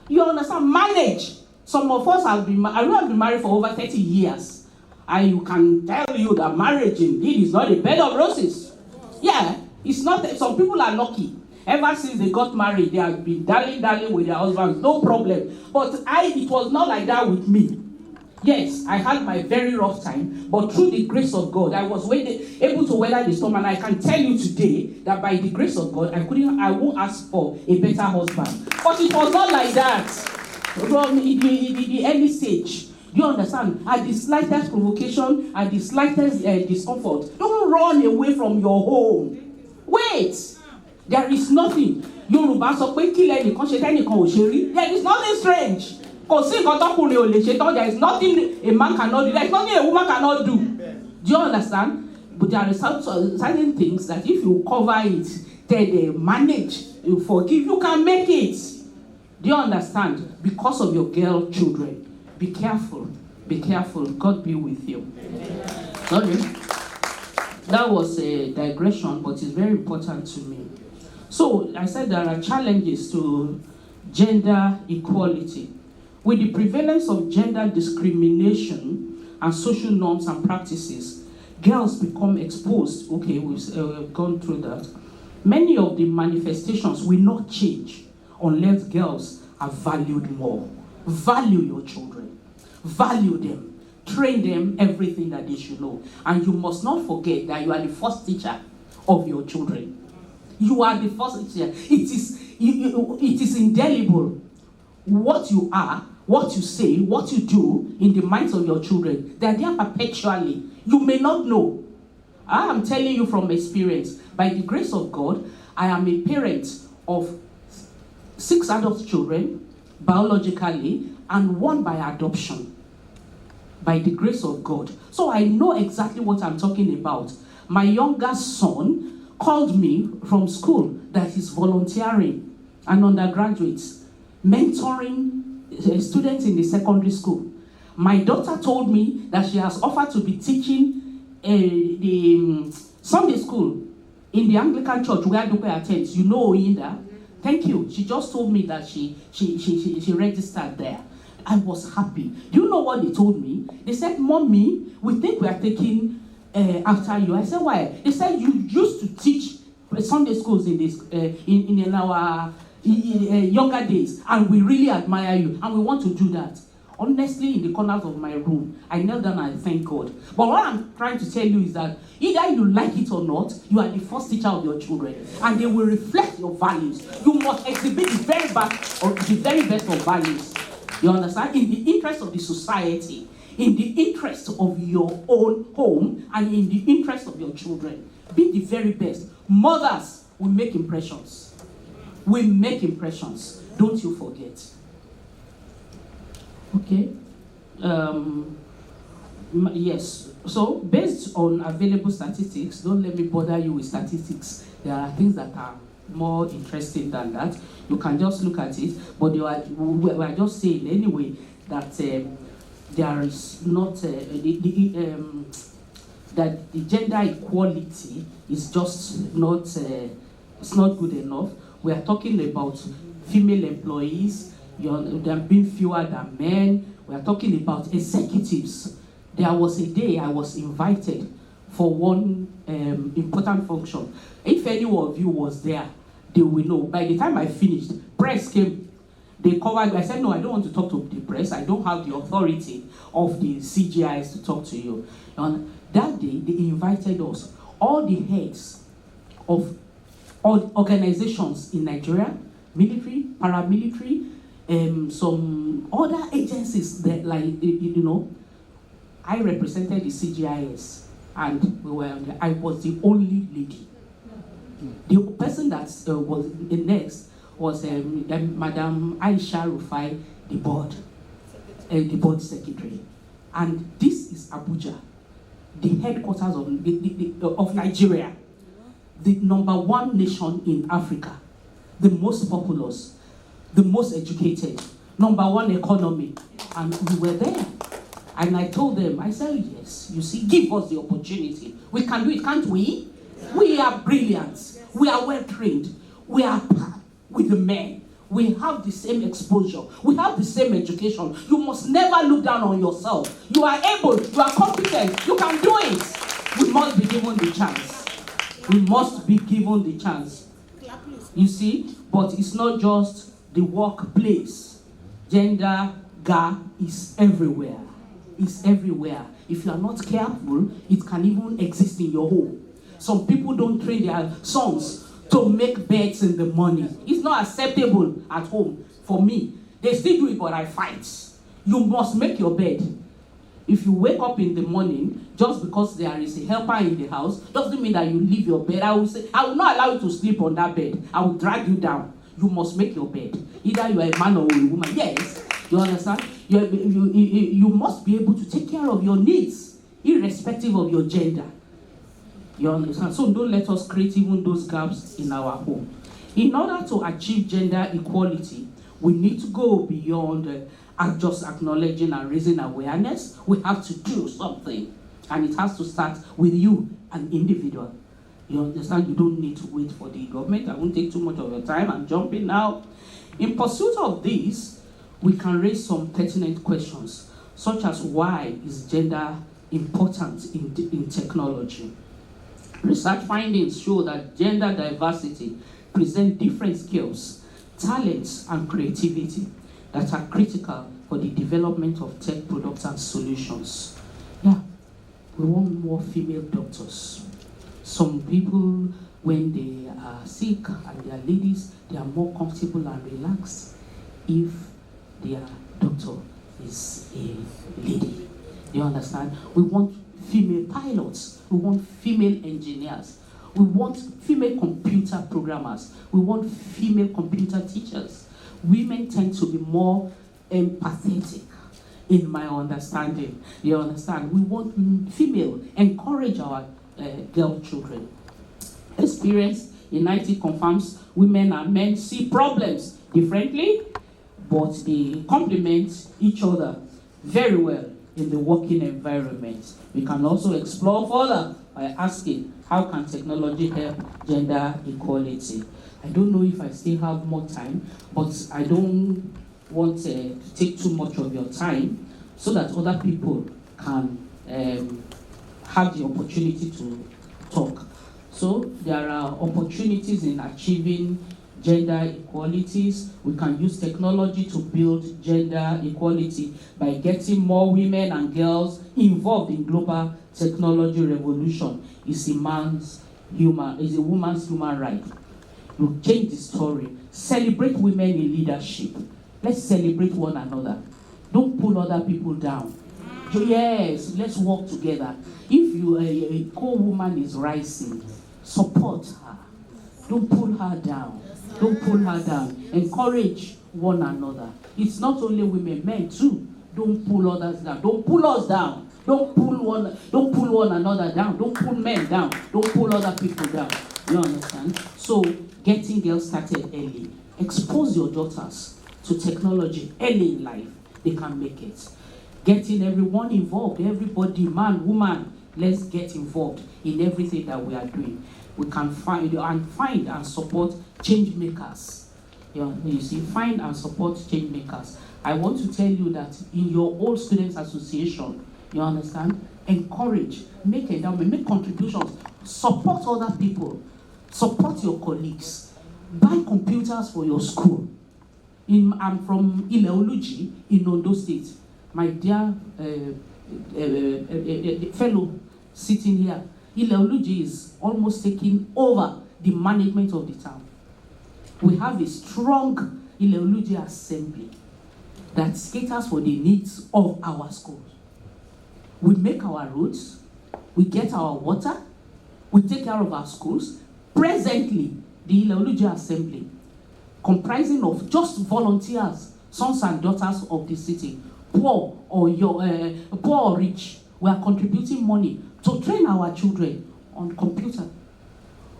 You understand? Manage. Some of us have been married for over 30 years. I can tell you that marriage indeed is not a bed of roses. Yeah, it's not. Some people are lucky. Ever since they got married, they have been darling with their husbands, no problem. But it was not like that with me. Yes, I had my very rough time, but through the grace of God, I was able to weather the storm, and I can tell you today that by the grace of God, I won't ask for a better husband. But it was not like that from the early stage. Do you understand? At the slightest provocation, at the slightest discomfort, don't run away from your home. Wait, there is nothing. Yoruba sọ pé kí lẹ́nìkan ṣe tẹ́nìkan ò ṣe rí. There is nothing strange. There is nothing a man cannot do. There is nothing a woman cannot do. Do you understand? But there are certain things that if you cover it, then they manage, you forgive, you can make it. Do you understand? Because of your girl children. Be careful. Be careful. God be with you. Sorry. That was a digression, but it's very important to me. So I said there are challenges to gender equality. With the prevalence of gender discrimination and social norms and practices, girls become exposed. Okay, we've gone through that. Many of the manifestations will not change unless girls are valued more. Value your children. Value them. Train them everything that they should know. And you must not forget that you are the first teacher of your children. You are the first teacher. It is indelible. What you are, what you say, what you do in the minds of your children, they are there perpetually. You may not know. I am telling you from experience. By the grace of God, I am a parent of 6 adult children, biologically, and 1 by adoption. By the grace of God. So I know exactly what I'm talking about. My younger son called me from school that he's volunteering, an undergraduate, mentoring students in the secondary school. My daughter told me that she has offered to be teaching the Sunday school in the Anglican church where Dupe attends. You know Oyinda? Thank you. She just told me that she registered there. I was happy. Do you know what they told me? They said, "Mommy, we think we are taking after you." I said, "Why?" They said, "You used to teach Sunday schools in this in our younger days, and we really admire you, and we want to do that." Honestly, in the corners of my room, I knelt down and I thank God. But what I'm trying to tell you is that either you like it or not, you are the first teacher of your children, and they will reflect your values. You must exhibit the very best of values. You understand? In the interest of the society, in the interest of your own home, and in the interest of your children. Be the very best. Mothers will make impressions. We make impressions. Don't you forget. Okay. Yes. So, based on available statistics, don't let me bother you with statistics. There are things that are more interesting than that. You can just look at it. But we are just saying anyway that there is not that the gender equality is just not it's not good enough. We are talking about female employees. There have been fewer than men. We are talking about executives. there was a day I was invited for one important function. If any of you was there, they will know. By the time I finished, press came. They covered. I said, no, I don't want to talk to the press. I don't have the authority of the CGIs to talk to you. And that day, they invited us, all the heads of all organizations in Nigeria, military, paramilitary, some other agencies that, like, you know, I represented the CGIS, and I was the only lady. The person that was next was Madam Aisha Rufai, the board secretary. And this is Abuja, the headquarters of Nigeria, the #1 nation in Africa, the most populous, the most educated, #1 economy. And we were there. And I told them, I said, yes, you see, give us the opportunity. We can do it, can't we? We are brilliant. We are well trained. We are with the men. We have the same exposure. We have the same education. You must never look down on yourself. You are able, you are competent, you can do it. We must be given the chance. We must be given the chance. You see, but it's not just the workplace. Gender gap is everywhere. It's everywhere. If you are not careful, it can even exist in your home. Some people don't train their sons to make beds in the morning. It's not acceptable at home for me. They still do it, but I fight. You must make your bed. If you wake up in the morning, just because there is a helper in the house, doesn't mean that you leave your bed. I will not allow you to sleep on that bed. I will drag you down. You must make your bed. Either you are a man or a woman. Yes, you understand? You must be able to take care of your needs, irrespective of your gender. You understand? So don't let us create even those gaps in our home. In order to achieve gender equality, we need to go beyond just acknowledging and raising awareness. We have to do something. And it has to start with you, an individual. You understand? You don't need to wait for the government. I won't take too much of your time. I'm jumping now. In pursuit of this, we can raise some pertinent questions, such as why is gender important in technology? Research findings show that gender diversity presents different skills, talents, and creativity that are critical for the development of tech products and solutions. Yeah, we want more female doctors. Some people, when they are sick and they are ladies, they are more comfortable and relaxed if their doctor is a lady. You understand? We want female pilots. We want female engineers. We want female computer programmers. We want female computer teachers. Women tend to be more empathetic, in my understanding. You understand? We want female. Encourage our girl children. Experience in IT confirms women and men see problems differently, but they complement each other very well in the working environment. We can also explore further by asking, how can technology help gender equality? I don't know if I still have more time, but I don't want to take too much of your time so that other people can have the opportunity to talk. So there are opportunities in achieving gender equalities. We can use technology to build gender equality by getting more women and girls involved in global technology revolution. It's a woman's human right. You change the story. Celebrate women in leadership. Let's celebrate one another. Don't pull other people down. Yes, let's work together. If a co-woman is rising, support her. Don't pull her down. Don't pull her down. Encourage one another. It's not only women, men too. Don't pull others down. Don't pull us down. Don't pull one another down. Don't pull men down. Don't pull other people down. You understand? So getting girls started early. Expose your daughters to technology early in life. They can make it. Getting everyone involved, everybody, man, woman, let's get involved in everything that we are doing. We can find and support change makers. You see, find and support change makers. I want to tell you that in your old students association, You understand? Encourage, make endowment, make contributions, support other people, support your colleagues, buy computers for your school. I'm from Ileoluji in Ondo State. My dear fellow sitting here, Ileoluji is almost taking over the management of the town. We have a strong Ileoluji assembly that caters for the needs of our schools. We make our roads, we get our water, we take care of our schools. Presently, the Ileoluji assembly, comprising of just volunteers, sons and daughters of the city, poor or rich, we are contributing money to train our children on computer.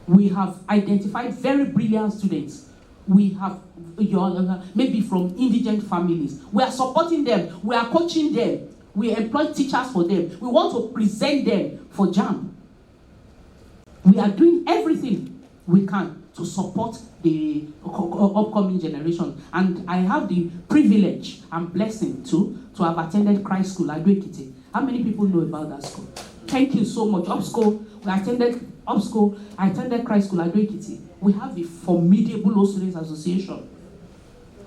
We have identified very brilliant students. We have maybe from indigent families. We are supporting them. We are coaching them. We employ teachers for them. We want to present them for JAM. We are doing everything we can to support the upcoming generation. And I have the privilege and blessing to have attended Christ School at Ekiti. How many people know about that school? Thank you so much. I attended Christ School at Ekiti. We have a formidable students association.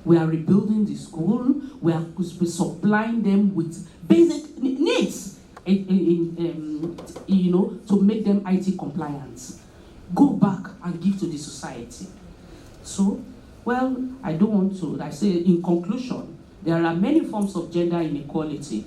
We are rebuilding the school. We are supplying them with basic needs, to make them IT compliant. Go back and give to the society. So, well, I don't want to. I say, in conclusion, there are many forms of gender inequality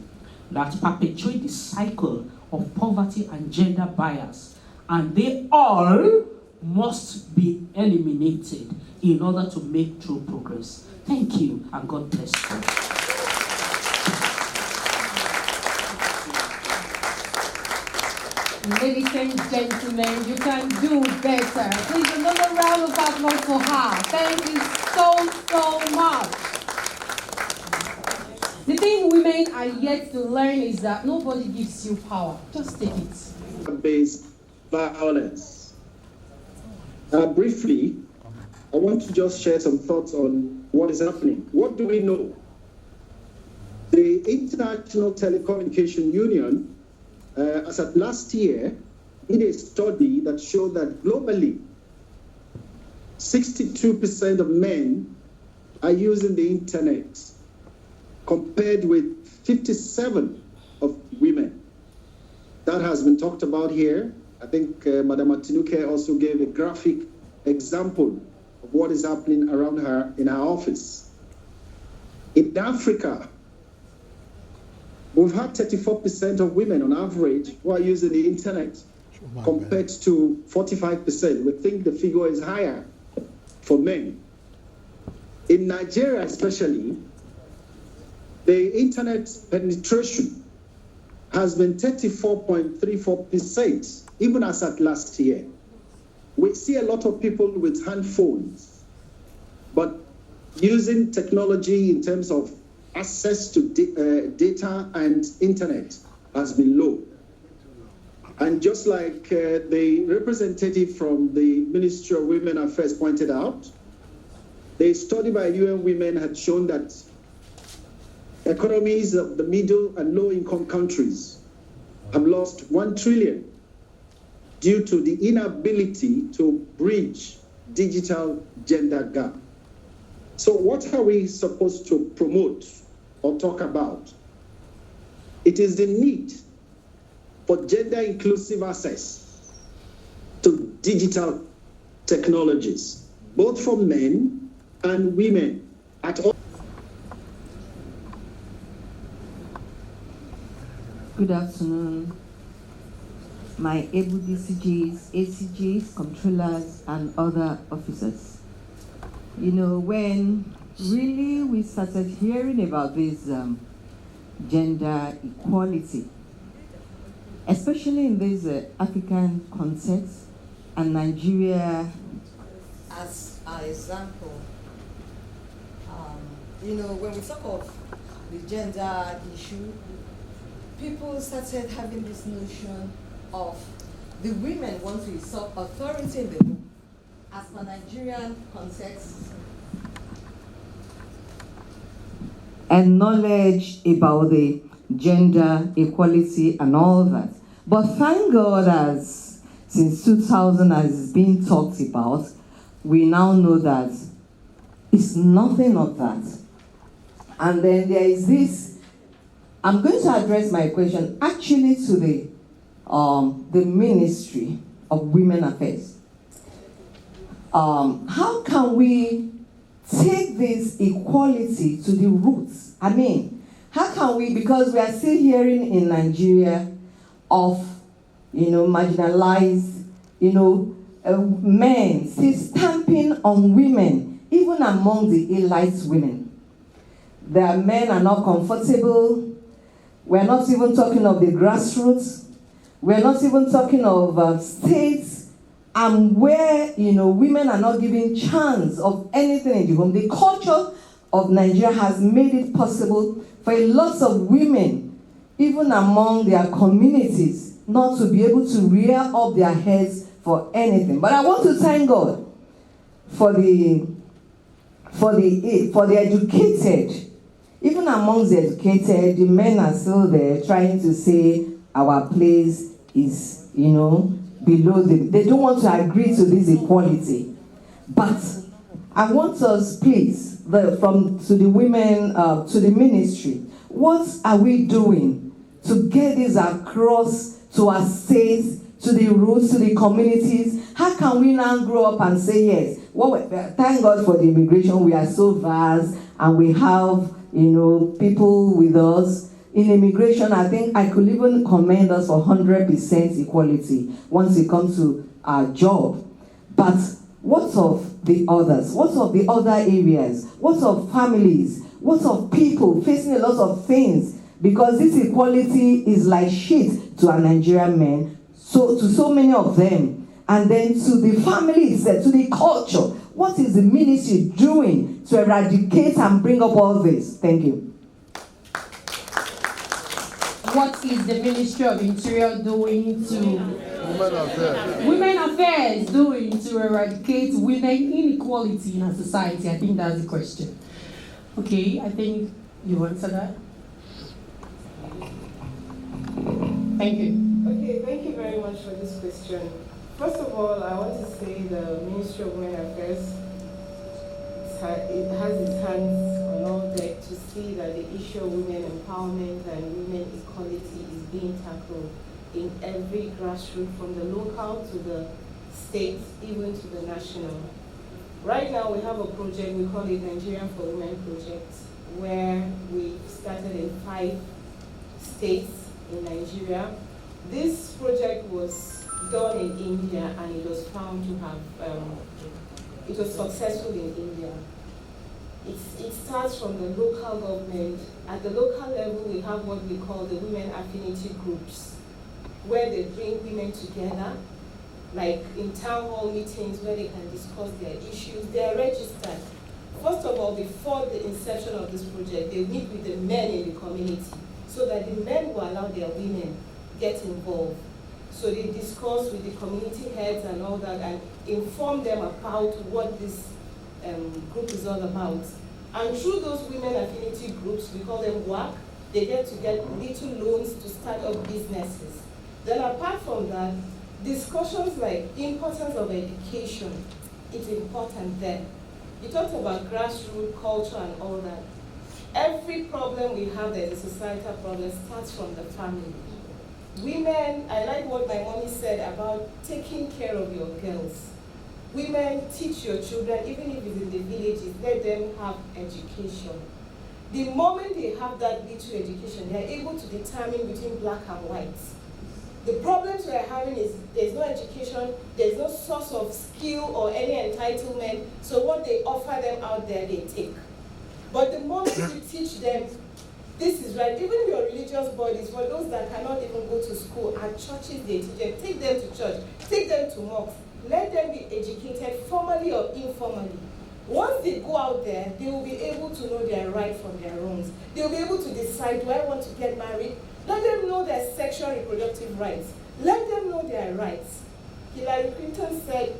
that perpetuate the cycle of poverty and gender bias, and they all must be eliminated in order to make true progress. Thank you, and God bless you. Ladies and gentlemen, you can do better. Please, another round of applause for her. Thank you so much. The thing women are yet to learn is that nobody gives you power. Just take it. Based violence. Briefly, I want to just share some thoughts on what is happening. What do we know? The International Telecommunication Union, as of last year, did a study that showed that globally, 62% of men are using the internet, compared with 57% of women. That has been talked about here. I think Madam Atinuke also gave a graphic example of what is happening around her in her office. In Africa, we've had 34% of women on average who are using the internet compared to 45%. We think the figure is higher for men. In Nigeria especially, the internet penetration has been 34.34%, even as at last year. We see a lot of people with handphones, but using technology in terms of access to data and internet has been low. And just like the representative from the Ministry of Women Affairs pointed out, the study by UN Women had shown that economies of the middle and low-income countries have lost 1 trillion due to the inability to bridge digital gender gap. So what are we supposed to promote or talk about? It is the need for gender-inclusive access to digital technologies, both for men and women at all. Good afternoon, my able DCGs, ACGs, controllers, and other officers. You know, when really we started hearing about this gender equality, especially in this African context and Nigeria as an example, you know, when we talk of the gender issue, people started having this notion of the women want to usurp authority in the home. As per Nigerian context, and knowledge about the gender equality and all that. But thank God, as since 2000 as it's been talked about, we now know that it's nothing of that. And then there is this, I'm going to address my question actually to the Ministry of Women Affairs. How can we take this equality to the roots? I mean, how can we, because we are still hearing in Nigeria of, marginalized, men still stamping on women, even among the elite women. Their men are not comfortable. We're not even talking of the grassroots. We're not even talking of states and where, women are not given chance of anything in the home. The culture of Nigeria has made it possible for a lot of women, even among their communities, not to be able to rear up their heads for anything. But I want to thank God for the educated. Even amongst the educated, the men are still there trying to say our place is, below them. They don't want to agree to this equality. But I want us, please, to the women, to the ministry, what are we doing to get this across to our states, to the roots, to the communities? How can we now grow up and say yes? Thank God for the immigration. We are so vast and we have, people with us. In immigration, I think I could even commend us for 100% equality once it comes to our job. But what of the others? What of the other areas? What of families? What of people facing a lot of things? Because this equality is like shit to our Nigerian men, to so many of them. And then to the families, to the culture. What is the ministry doing to eradicate and bring up all this? Thank you. What is the Ministry of Interior doing to Women Affairs doing to eradicate women inequality in our society? I think that's the question. Okay, I think you answer that. Thank you. Okay, thank you very much for this question. First of all, I want to say the Ministry of Women Affairs, it has its hands on all deck to see that the issue of women empowerment and women equality is being tackled in every grassroots, from the local to the state, even to the national. Right now we have a project, we call it Nigerian for Women Project, where we started in 5 states in Nigeria. This project was done in India and it was found to have, it was successful in India. It starts from the local government. At the local level, we have what we call the women affinity groups, where they bring women together, like in town hall meetings where they can discuss their issues. They are registered. First of all, before the inception of this project, they meet with the men in the community so that the men will allow their women get involved. So they discuss with the community heads and all that and inform them about what this group is all about. And through those women affinity groups, we call them WAC, they get little loans to start up businesses. Then apart from that, discussions like importance of education is important there. You talked about grassroots culture and all that. Every problem we have that is a societal problem starts from the family. Women, I like what my mommy said about taking care of your girls. Women, teach your children, even if it's in the villages, let them have education. The moment they have that little education, they are able to determine between black and white. The problems we are having is there's no education, there's no source of skill or any entitlement, so what they offer them out there, they take. But the moment you teach them, this is right, even your religious bodies, for those that cannot even go to school, at churches they teach them, take them to church, take them to mosques, let them be educated formally or informally. Once they go out there, they will be able to know their right from their wrongs. They will be able to decide, do I want to get married? Let them know their sexual reproductive rights. Let them know their rights. Hillary Clinton said,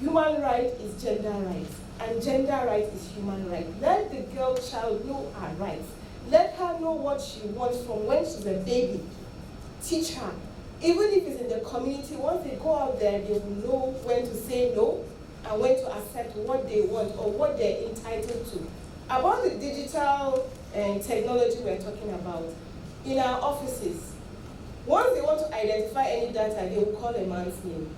human right is gender rights, and gender right is human right. Let the girl child know her rights. Let her know what she wants from when she's a baby. Teach her. Even if it's in the community, once they go out there, they will know when to say no and when to accept what they want or what they're entitled to. About the digital technology we're talking about, in our offices, once they want to identify any data, they will call a man's name.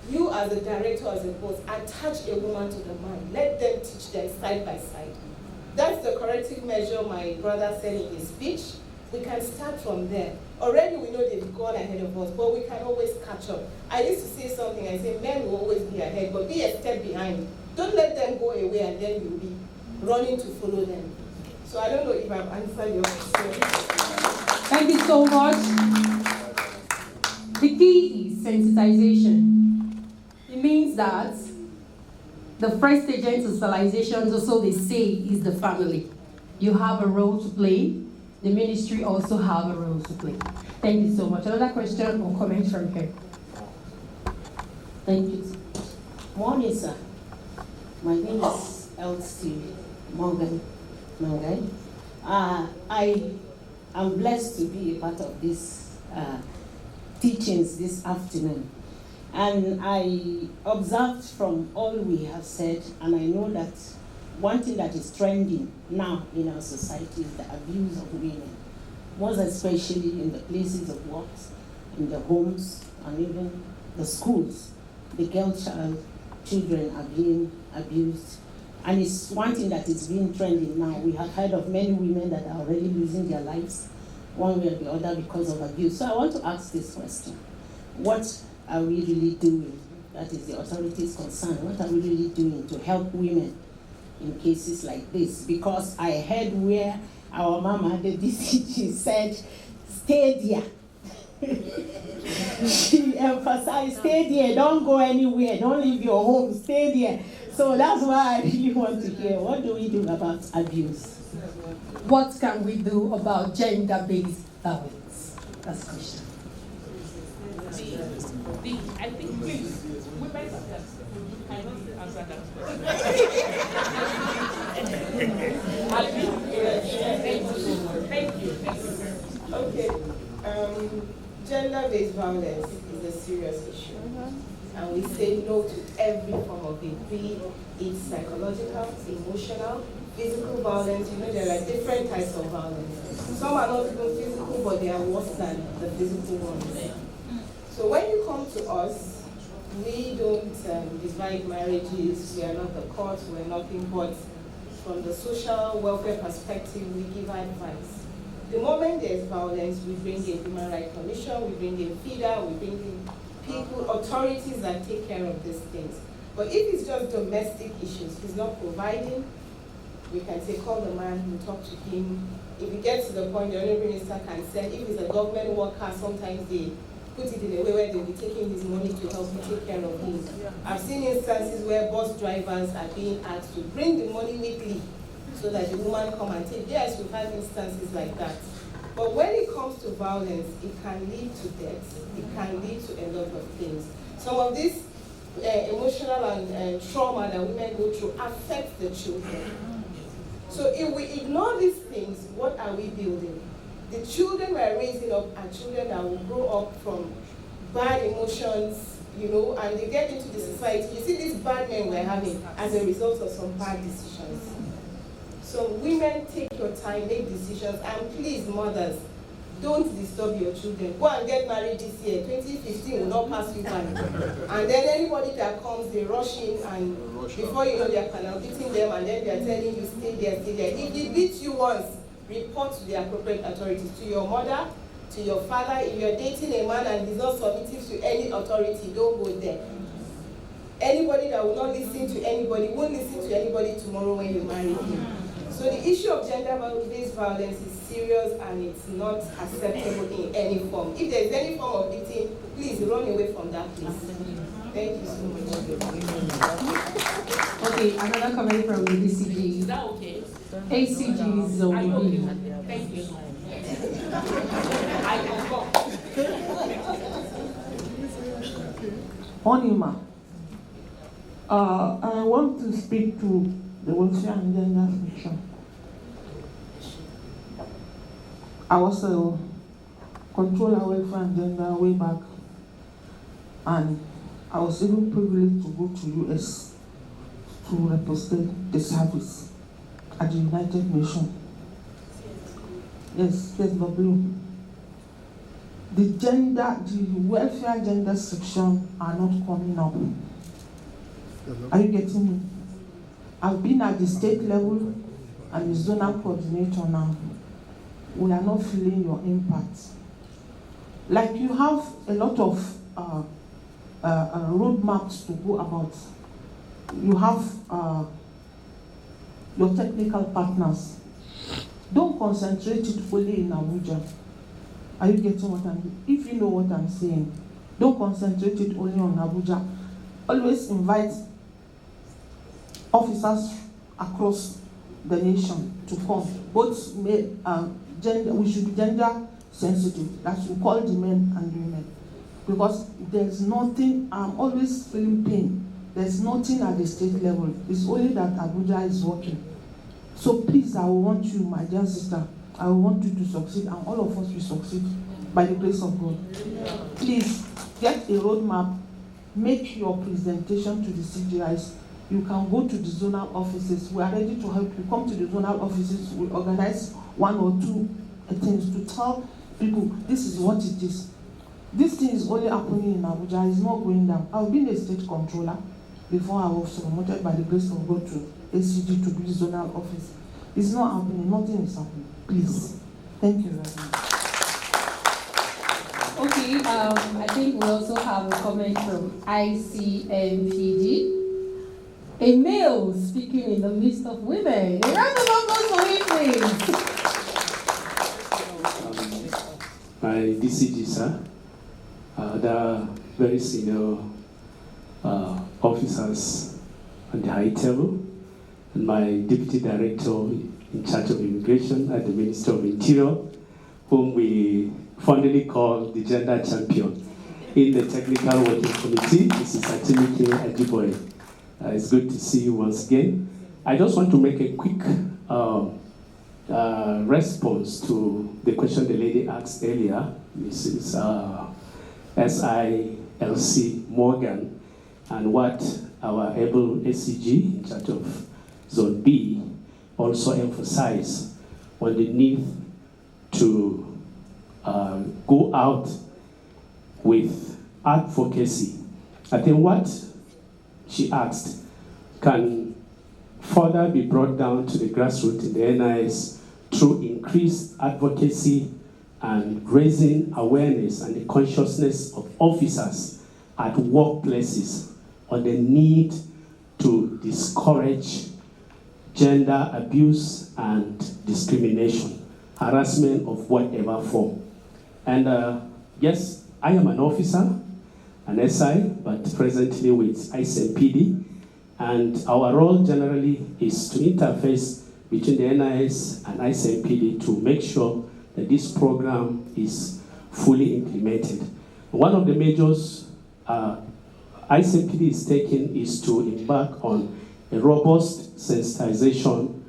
You as a director, as a boss, attach a woman to the man. Let them teach them side by side. That's the corrective measure my brother said in his speech. We can start from there. Already we know they've gone ahead of us, but we can always catch up. I used to say something, I say men will always be ahead, but be a step behind. Don't let them go away and then you'll be running to follow them. So I don't know if I've answered your question. Thank you so much. The key is sensitization. It means that the first agent of civilization, also they say, is the family. You have a role to play. The ministry also have a role to play. Thank you so much. Another question or comment from here? Thank you. Morning, sir. My name is Elsie Morgan Mangai. I am blessed to be a part of this teachings this afternoon. And I observed from all we have said, and I know that one thing that is trending now in our society is the abuse of women, most especially in the places of work, in the homes, and even the schools. The children are being abused. And it's one thing that is being trending now. We have heard of many women that are already losing their lives, one way or the other, because of abuse. So I want to ask this question. What are we really doing? That is the authorities' concern. What are we really doing to help women in cases like this? Because I heard where our mama, the DCG, said, stay there. She emphasized, stay there, don't go anywhere, don't leave your home, stay there. So that's why I really want to hear, what do we do about abuse? What can we do about gender-based violence? That's the question. I think women I don't answer that question. Thank you. Okay. Gender-based violence is a serious issue. And we say no to every form of it, be it psychological, emotional, physical violence. You know, there are different types of violence. Some are not even physical, but they are worse than the physical ones. So when you come to us, we don't divide marriages, we are not the court, we're nothing but from the social welfare perspective, we give advice. The moment there's violence, we bring in Human Rights Commission, we bring in FIDA, we bring in people, authorities that take care of these things. But if it's just domestic issues, he's not providing, we can say, call the man, we talk to him. If it gets to the point, the Honourable Minister can send, if it's a government worker, sometimes they put it in a way where they'll be taking his money to help him take care of him. I've seen instances where bus drivers are being asked to bring the money weekly so that the woman come and take. Yes, we've had instances like that. But when it comes to violence, it can lead to death. It can lead to a lot of things. Some of this emotional and trauma that women go through affects the children. So if we ignore these things, what are we building? The children we're raising up are children that will grow up from bad emotions, you know, and they get into the society. You see these bad men we're having as a result of some bad decisions. So women, take your time, make decisions, and please, mothers, don't disturb your children. Go and get married this year. 2015 will not pass you by. And then anybody that comes, they rush in, and before you know, they're beating them, and then they're telling you, stay there, stay there. If they beat you once, report to the appropriate authorities, to your mother, to your father. If you're dating a man and he's not submitting to any authority, don't go there. Anybody that will not listen to anybody won't listen to anybody tomorrow when you marry him. So the issue of gender-based violence is serious and it's not acceptable in any form. If there's any form of beating, please run away from that place. Thank you so much. Okay, another comment from the DCG. Is that okay? ACG is on I the Thank you. I can go. Onima, I want to speak to the Welfare and Gender Mission. I was a controller welfare and gender way back, and I was even privileged to go to US to represent the service at the United Nations. Yes, W. The welfare gender section are not coming up. Are you getting me? I've been at the state level and the zonal coordinator now. We are not feeling your impact. Like you have a lot of roadmaps to go about. You have your technical partners. Don't concentrate it only in Abuja. Are you getting what I'm saying? If you know what I'm saying, don't concentrate it only on Abuja. Always invite officers across the nation to come. Both gender, we should be gender sensitive. That's we call the men and women. Because there's nothing, I'm always feeling pain. There's nothing at the state level. It's only that Abuja is working. So please, I want you, my dear sister, I want you to succeed, and all of us will succeed by the grace of God. Please, get a roadmap, make your presentation to the CGIs. You can go to the zonal offices. We are ready to help you. Come to the zonal offices. We organize 1 or 2 things to tell people this is what it is. This thing is only happening in Abuja. It's not going down. I've been a state controller before I was promoted by the grace of God to ACG to be zonal office. It's not happening. Nothing is happening. Please. Thank you very much. Okay, I think we also have a comment from ICMPD. A male speaking in the midst of women. A round of applause for him, please. My DCG, sir, the very senior officers on the high table, and my deputy director in charge of immigration at the Ministry of Interior, whom we fondly call the gender champion in the technical working committee, Mrs. Atimike Ajiboye. It's good to see you once again. I just want to make a quick response to the question the lady asked earlier, Mrs. SILC Morgan, and what our able ACG in charge of Zone B also emphasized on the need to go out with advocacy. I think what she asked can further be brought down to the grassroots in the NIS through increased advocacy and raising awareness and the consciousness of officers at workplaces on the need to discourage gender abuse and discrimination, harassment of whatever form. And yes, I am an officer, an SI, but presently with ICMPD, and our role generally is to interface between the NIS and ICMPD to make sure that this program is fully implemented. One of the measures ICMPD is taking is to embark on a robust sensitization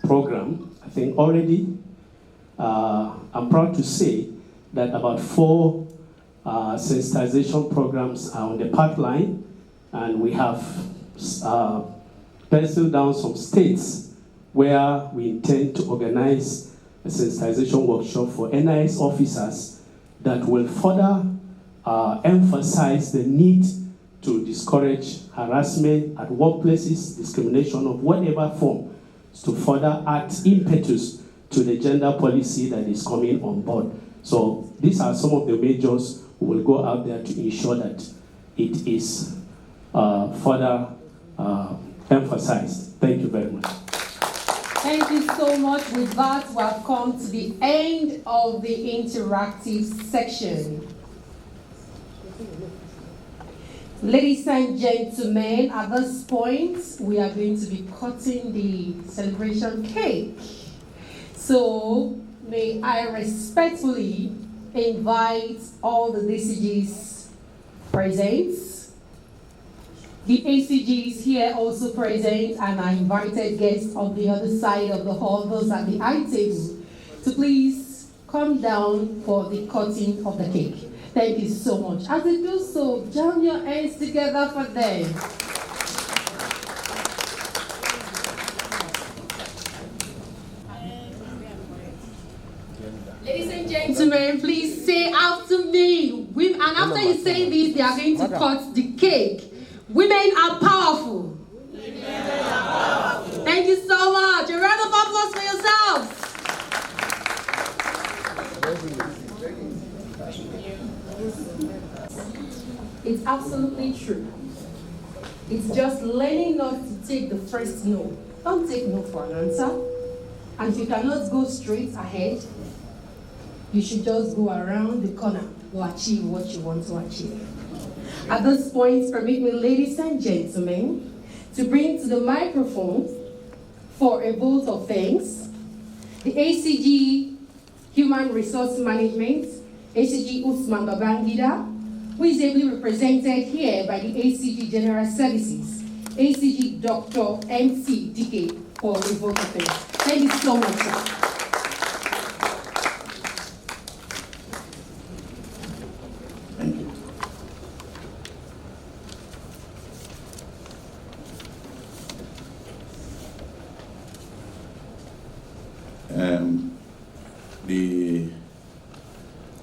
program. I think already, I'm proud to say that about 4 sensitization programs are on the pipeline, and we have penciled down some states where we intend to organize a sensitization workshop for NIS officers that will further emphasize the need to discourage harassment at workplaces, discrimination of whatever form, to further add impetus to the gender policy that is coming on board. So these are some of the measures we will go out there to ensure that it is further emphasized. Thank you very much. Thank you so much. With that, we have come to the end of the interactive section. Ladies and gentlemen, at this point, we are going to be cutting the celebration cake. So, may I respectfully invite all the DCGs present, the ACGs here also present, and our invited guests on the other side of the hall, those at the high table, to please come down for the cutting of the cake. Thank you so much. As they do so, jam your hands together for them. Ladies and gentlemen, please say after me. And after you say this, they are going to cut the cake. Women are powerful. Thank you so much. A round of applause for yourselves. It's absolutely true. It's just learning not to take the first no. Don't take no for an answer. And if you cannot go straight ahead, you should just go around the corner to achieve what you want to achieve. At this point, permit me, ladies and gentlemen, to bring to the microphone for a vote of thanks the ACG Human Resource Management, ACG Usman Babangida, who is ably represented here by the ACG General Services, ACG Dr. MC Dike, for a vote of thanks. Thank you so much, sir. The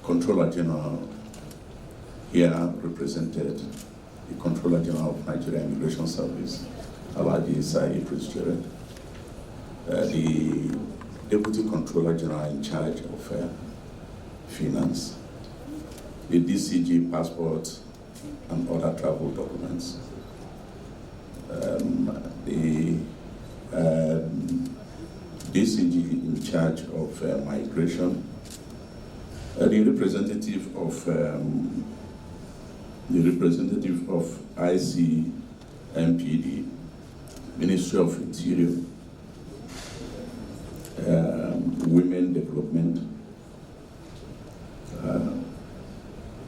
Controller General here represented the Controller General of Nigeria Immigration Service, Alhaji Isai Idris Jere, the Deputy Controller General in charge of Finance, the DCG passport and other travel documents, the DCG in charge of migration, the representative of ICMPD, Ministry of Interior, Women Development,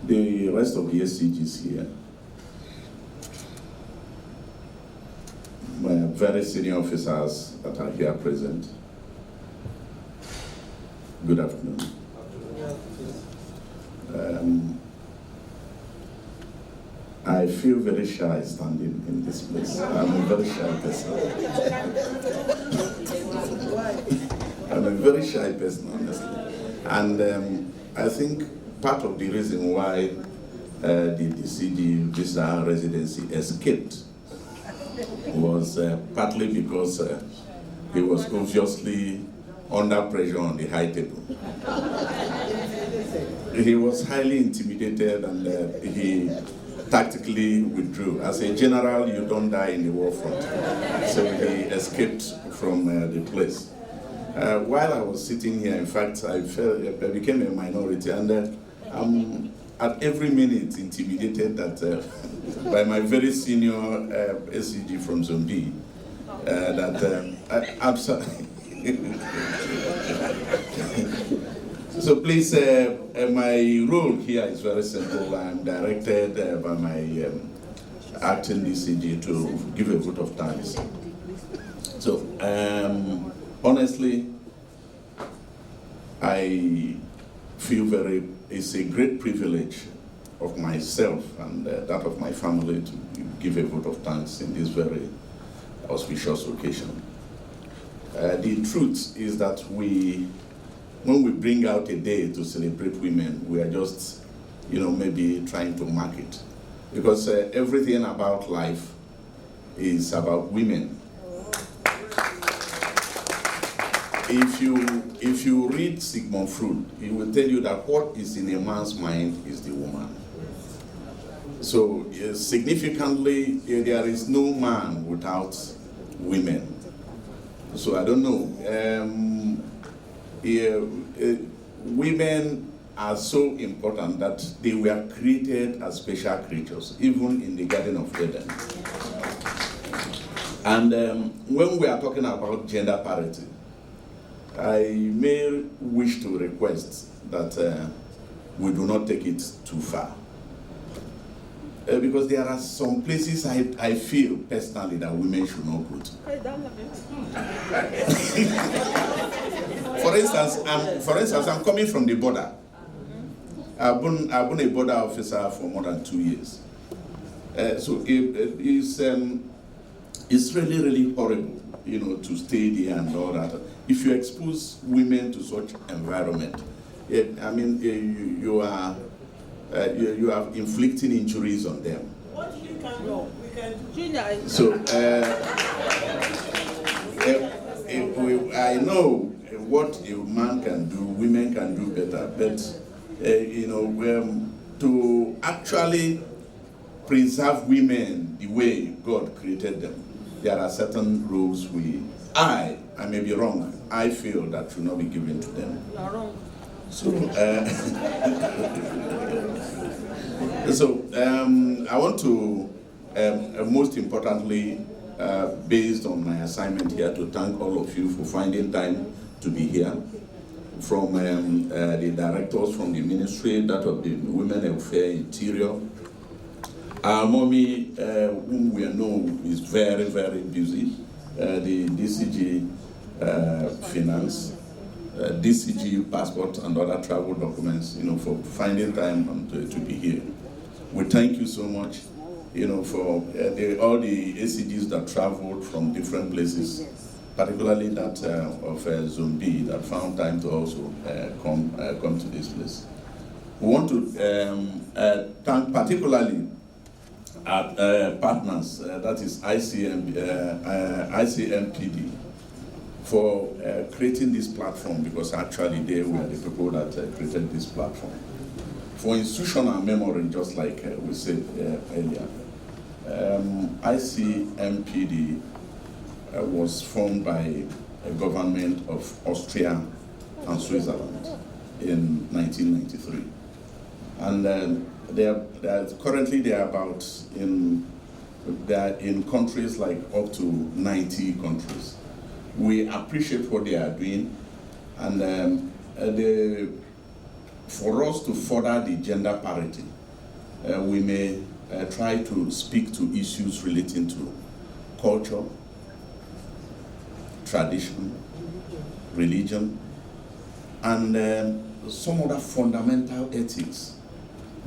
the rest of the SCGs here, very senior officers that are here present. Good afternoon. I feel very shy standing in this place. I'm a very shy person. I'm a very shy person, honestly. And I think part of the reason why the DCG visa residency escaped was partly because he was obviously under pressure on the high table. He was highly intimidated and he tactically withdrew. As a general, you don't die in the war front. So he escaped from the place. While I was sitting here, in fact, I became a minority, and I'm at every minute intimidated that by my very senior SCG from Zone B, I'm sorry. So please, my role here is very simple. I'm directed by my acting DCG to give a vote of thanks. So honestly, I feel it's a great privilege of myself and that of my family to give a vote of thanks in this very auspicious occasion. The truth is that when we bring out a day to celebrate women, we are just, maybe trying to mark it. Because everything about life is about women. If you read Sigmund Freud, he will tell you that what is in a man's mind is the woman. So significantly, there is no man without women. So I don't know. Women are so important that they were created as special creatures, even in the Garden of Eden. And when we are talking about gender parity, I may wish to request that we do not take it too far. because there are some places I feel personally that women should not go to. For instance, I'm coming from the border. I've been a border officer for more than 2 years. So it's really, really horrible, to stay there and all that. If you expose women to such environment, you are inflicting injuries on them. What you can do, we can do. So I know what a man can do, women can do better, but to actually preserve women the way God created them, there are certain rules I may be wrong, I feel that should not be given to them. You are wrong. So, I want to, most importantly, based on my assignment here, to thank all of you for finding time to be here. From the directors from the ministry, that of the Women Welfare Interior. Our mommy, whom we know is very, very busy, the DCG Finance, DCG Passport and other travel documents, for finding time to be here. We thank you so much, for all the ACGs that traveled from different places, particularly that of Zone B that found time to also come to this place. We want to thank particularly our partners, that is ICMPD, for creating this platform, because actually they were the people that created this platform. For institutional memory, just like we said earlier, ICMPD was formed by a government of Austria and Switzerland in 1993. And currently they are in countries like up to 90 countries. We appreciate what they are doing, and for us to further the gender parity, we may try to speak to issues relating to culture, tradition, religion, and some other fundamental ethics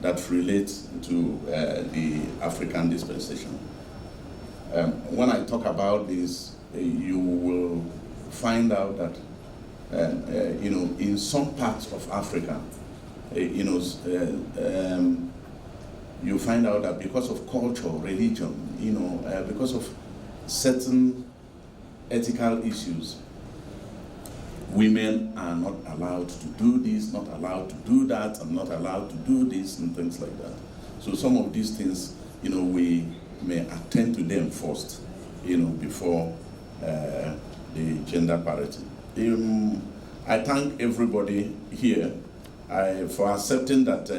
that relate to the African dispensation. When I talk about this, you will find out that in some parts of Africa, you find out that because of culture, religion, because of certain ethical issues, women are not allowed to do this, not allowed to do that, and not allowed to do this, and things like that. So some of these things, we may attend to them first, before the gender parity. I thank everybody here for accepting that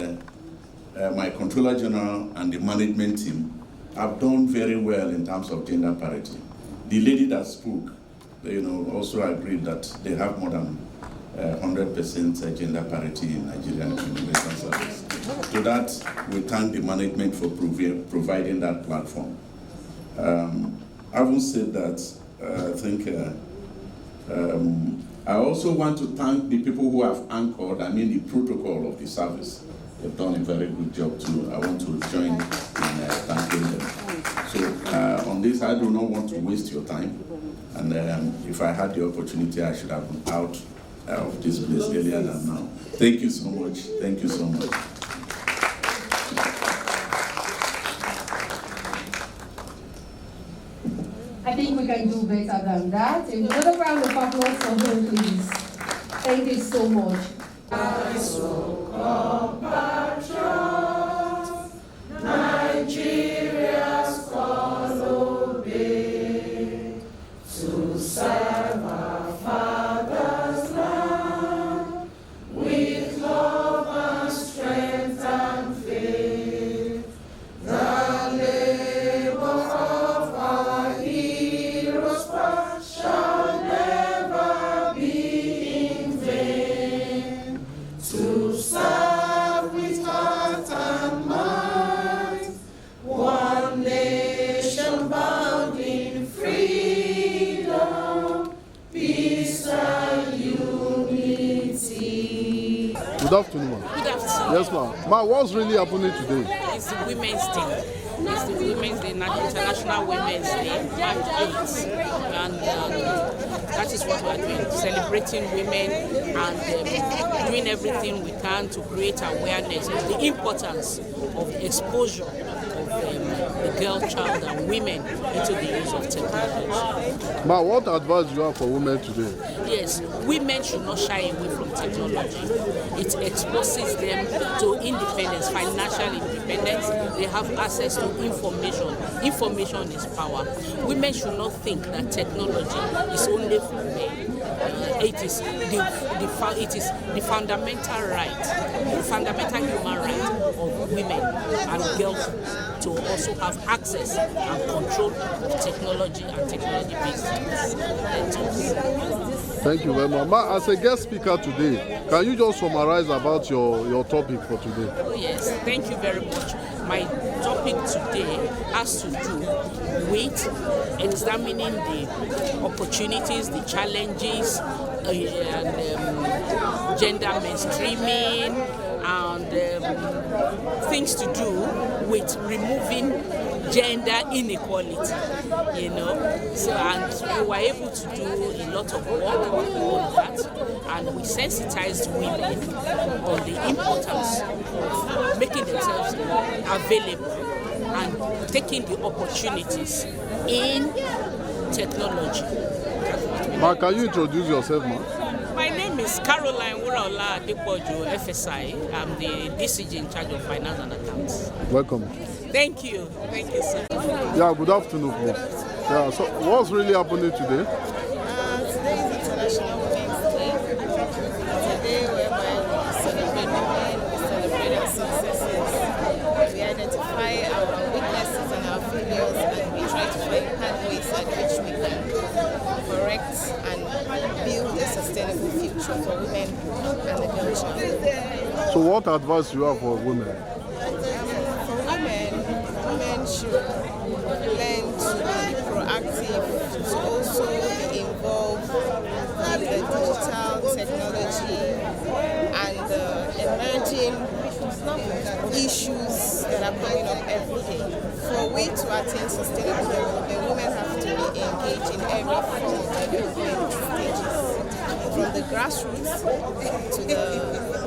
my Controller General and the management team have done very well in terms of gender parity. The lady that spoke, also agreed that they have more than 100% gender parity in Nigerian Immigration Service. So that, we thank the management for providing that platform. Having said that, I think I also want to thank the people who have anchored, the protocol of the service. They've done a very good job too. I want to join in thanking them. So on this, I do not want to waste your time. And if I had the opportunity, I should have been out of this place earlier than now. Thank you so much. Thank you so much. I think we can do better than that. Another round of applause for her, please. Thank you so much. Nigeria's call obey to serve our father's land with love and strength and faith. The labor of our heroes shall never be in vain. To serve with Good afternoon, ma. Good afternoon. Yes, ma. Ma, what's really happening today? It's the Women's Day. It's the Women's Day, International Women's Day, March 8th. And that is what we're doing, celebrating women and doing everything we can to create awareness of the importance of the exposure of the girl child and women into the use of technology. Ma, what advice do you have for women today? Yes, women should not shy away from technology. It exposes them to independence, financial independence. They have access to information. Information is power. Women should not think that technology is only for men. It is the fundamental right, the fundamental human right of women and girls to also have access and control of technology and technology-based tools. Thank you very much. Ma, as a guest speaker today, can you just summarize about your topic for today? Oh yes, thank you very much. My topic today has to do with examining the opportunities, the challenges, and gender mainstreaming, and things to do with removing gender inequality, you know. So, and we were able to do a lot of work on that, and we sensitized women on the importance of making themselves available and taking the opportunities in technology. Ma, can you introduce yourself, ma? My name is Caroline Wuraola Adepoju, FSI. I'm the DCG in charge of finance and accounts. Welcome. Thank you. Thank you, sir. Yeah, good afternoon, please. Yeah, so what's really happening today? Today is International Women's Day. It's a day whereby we celebrate women, we celebrate our successes, we identify our weaknesses and our failures, and we try to find pathways at which we can correct and build a sustainable future for women and the girl child. So what advice do you have for women? For women should learn to be proactive, to also be involved in the digital technology and the emerging issues that are coming up every day. For we to attain sustainable development, women have to be engaged in every form of development stages. From the grassroots to the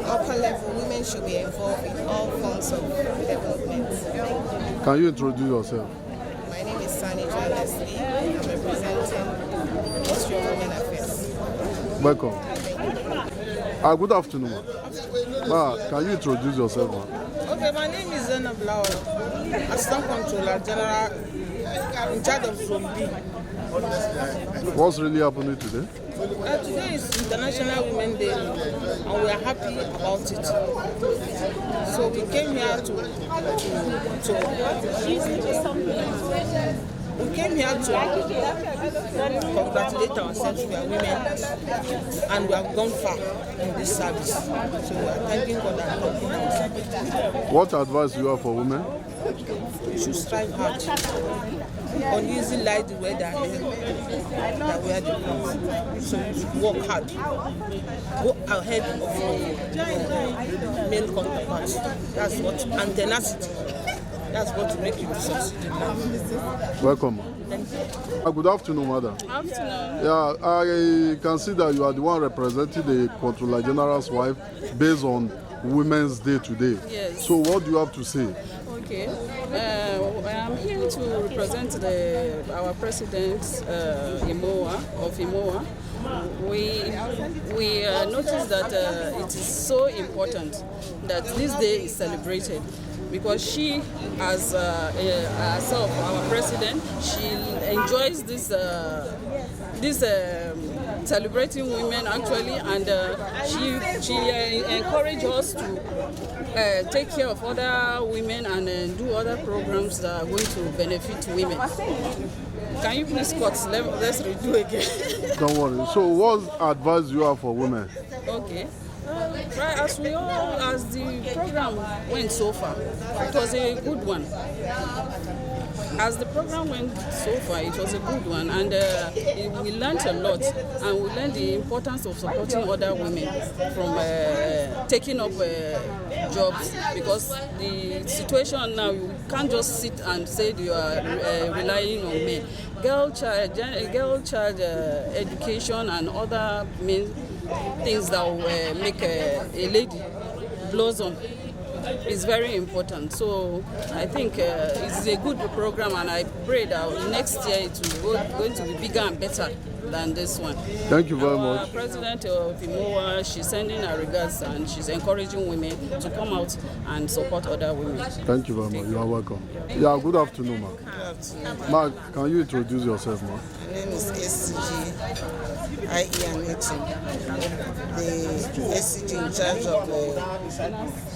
upper level, women should be involved in all forms of development. Can you introduce yourself? My name is Sani John Leslie. I'm representing Ministry of Women Affairs. Welcome. Good afternoon, ma. Ma, can you introduce yourself, ma? Okay, my name is Zainab Lawal, Assistant Controller General in charge of Zone B. What's really happening today? Today is International Women's Day, and we are happy about it. So we came here to congratulate ourselves. We are women, and we have gone far in this service. So we are thanking God and thanking ourselves. What advice do you have for women? We should strive hard. Uneasy light the weather that we are the clothes. So we should work hard. Go ahead of male counterparts. That's what, and tenacity. That's what will make you succeed in life. Welcome. Thank you. Good afternoon, madam. Afternoon. Yeah, I can see that you are the one representing the Controller General's wife based on Women's Day today. Yes. So what do you have to say? Okay. I'm here to represent our president, Imoa, of Imoa. We noticed that it is so important that this day is celebrated, because she, as herself, our president, she enjoys this celebrating women actually, and she encourages us to take care of other women and do other programs that are going to benefit women. Can you please cut? Let's redo again. Don't worry. So what advice do you have for women? Okay. Right, as the program went so far, it was a good one. As the program went so far, it was a good one, and we learned a lot, and we learned the importance of supporting other women from taking up jobs, because the situation now, you can't just sit and say you are relying on men. Girl child education and other things that will make a lady blossom is very important. So I think it's a good program, and I pray that next year it will going to be bigger and better than this one. Thank you very much. Our president of IMOA, she's sending her regards, and she's encouraging women to come out and support other women. Thank you very much. You are welcome. Yeah, good afternoon, Mark. Good afternoon. Mark, can you introduce yourself, Mark? My name is SCG IENATO, the SCG in charge of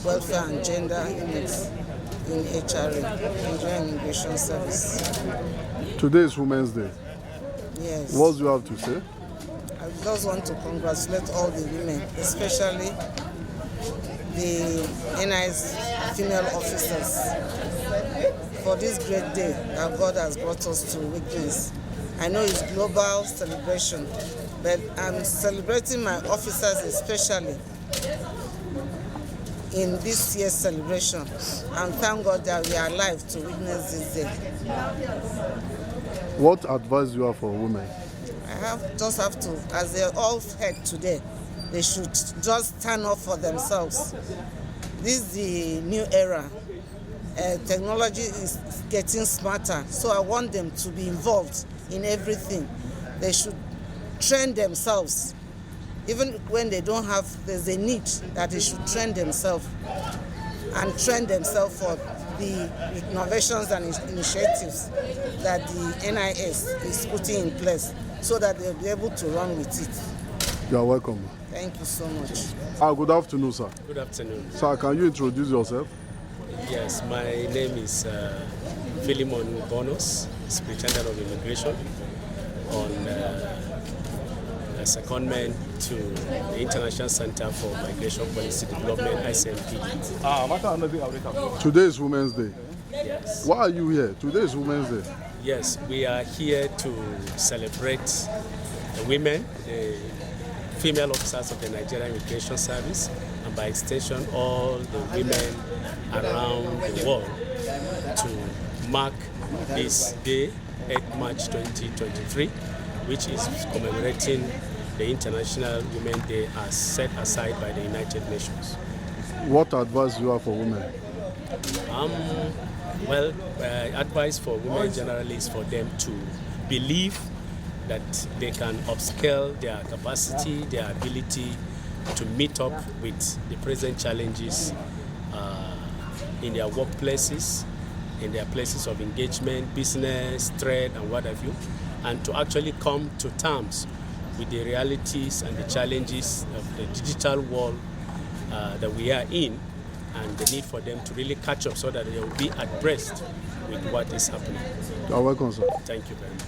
welfare and gender units in HRA, Nigerian Immigration Service. Today is Women's Day. Yes. What do you have to say? I just want to congratulate all the women, especially the NIS female officers, for this great day that God has brought us to witness. I know it's global celebration, but I'm celebrating my officers especially in this year's celebration, and thank God that we are alive to witness this day. What advice do you have for women? I just have to, as they all heard today, they should just stand up for themselves. This is the new era. Technology is getting smarter, so I want them to be involved in everything. They should train themselves. Even when they don't have, there's a need that they should train themselves and train themselves for the innovations and initiatives that the NIS is putting in place, so that they'll be able to run with it. You are welcome. Thank you so much. Good afternoon, sir. Good afternoon. Sir, can you introduce yourself? Yes, my name is Philemon Bonus, Superintendent of Immigration, on a secondment to the International Center for Migration Policy Development, ICMP. Today is Women's Day. Yes. Why are you here? Today is Women's Day. Yes, we are here to celebrate the women, the female officers of the Nigerian Immigration Service, and by extension all the women around the world, to mark this day, 8 March 2023, which is commemorating the International Women's Day as set aside by the United Nations. What advice do you have for women? Advice for women generally is for them to believe that they can upscale their capacity, their ability to meet up with the present challenges in their workplaces, in their places of engagement, business, trade, and what have you, and to actually come to terms with the realities and the challenges of the digital world that we are in, and the need for them to really catch up so that they will be abreast with what is happening. You are welcome, sir. Thank you very much.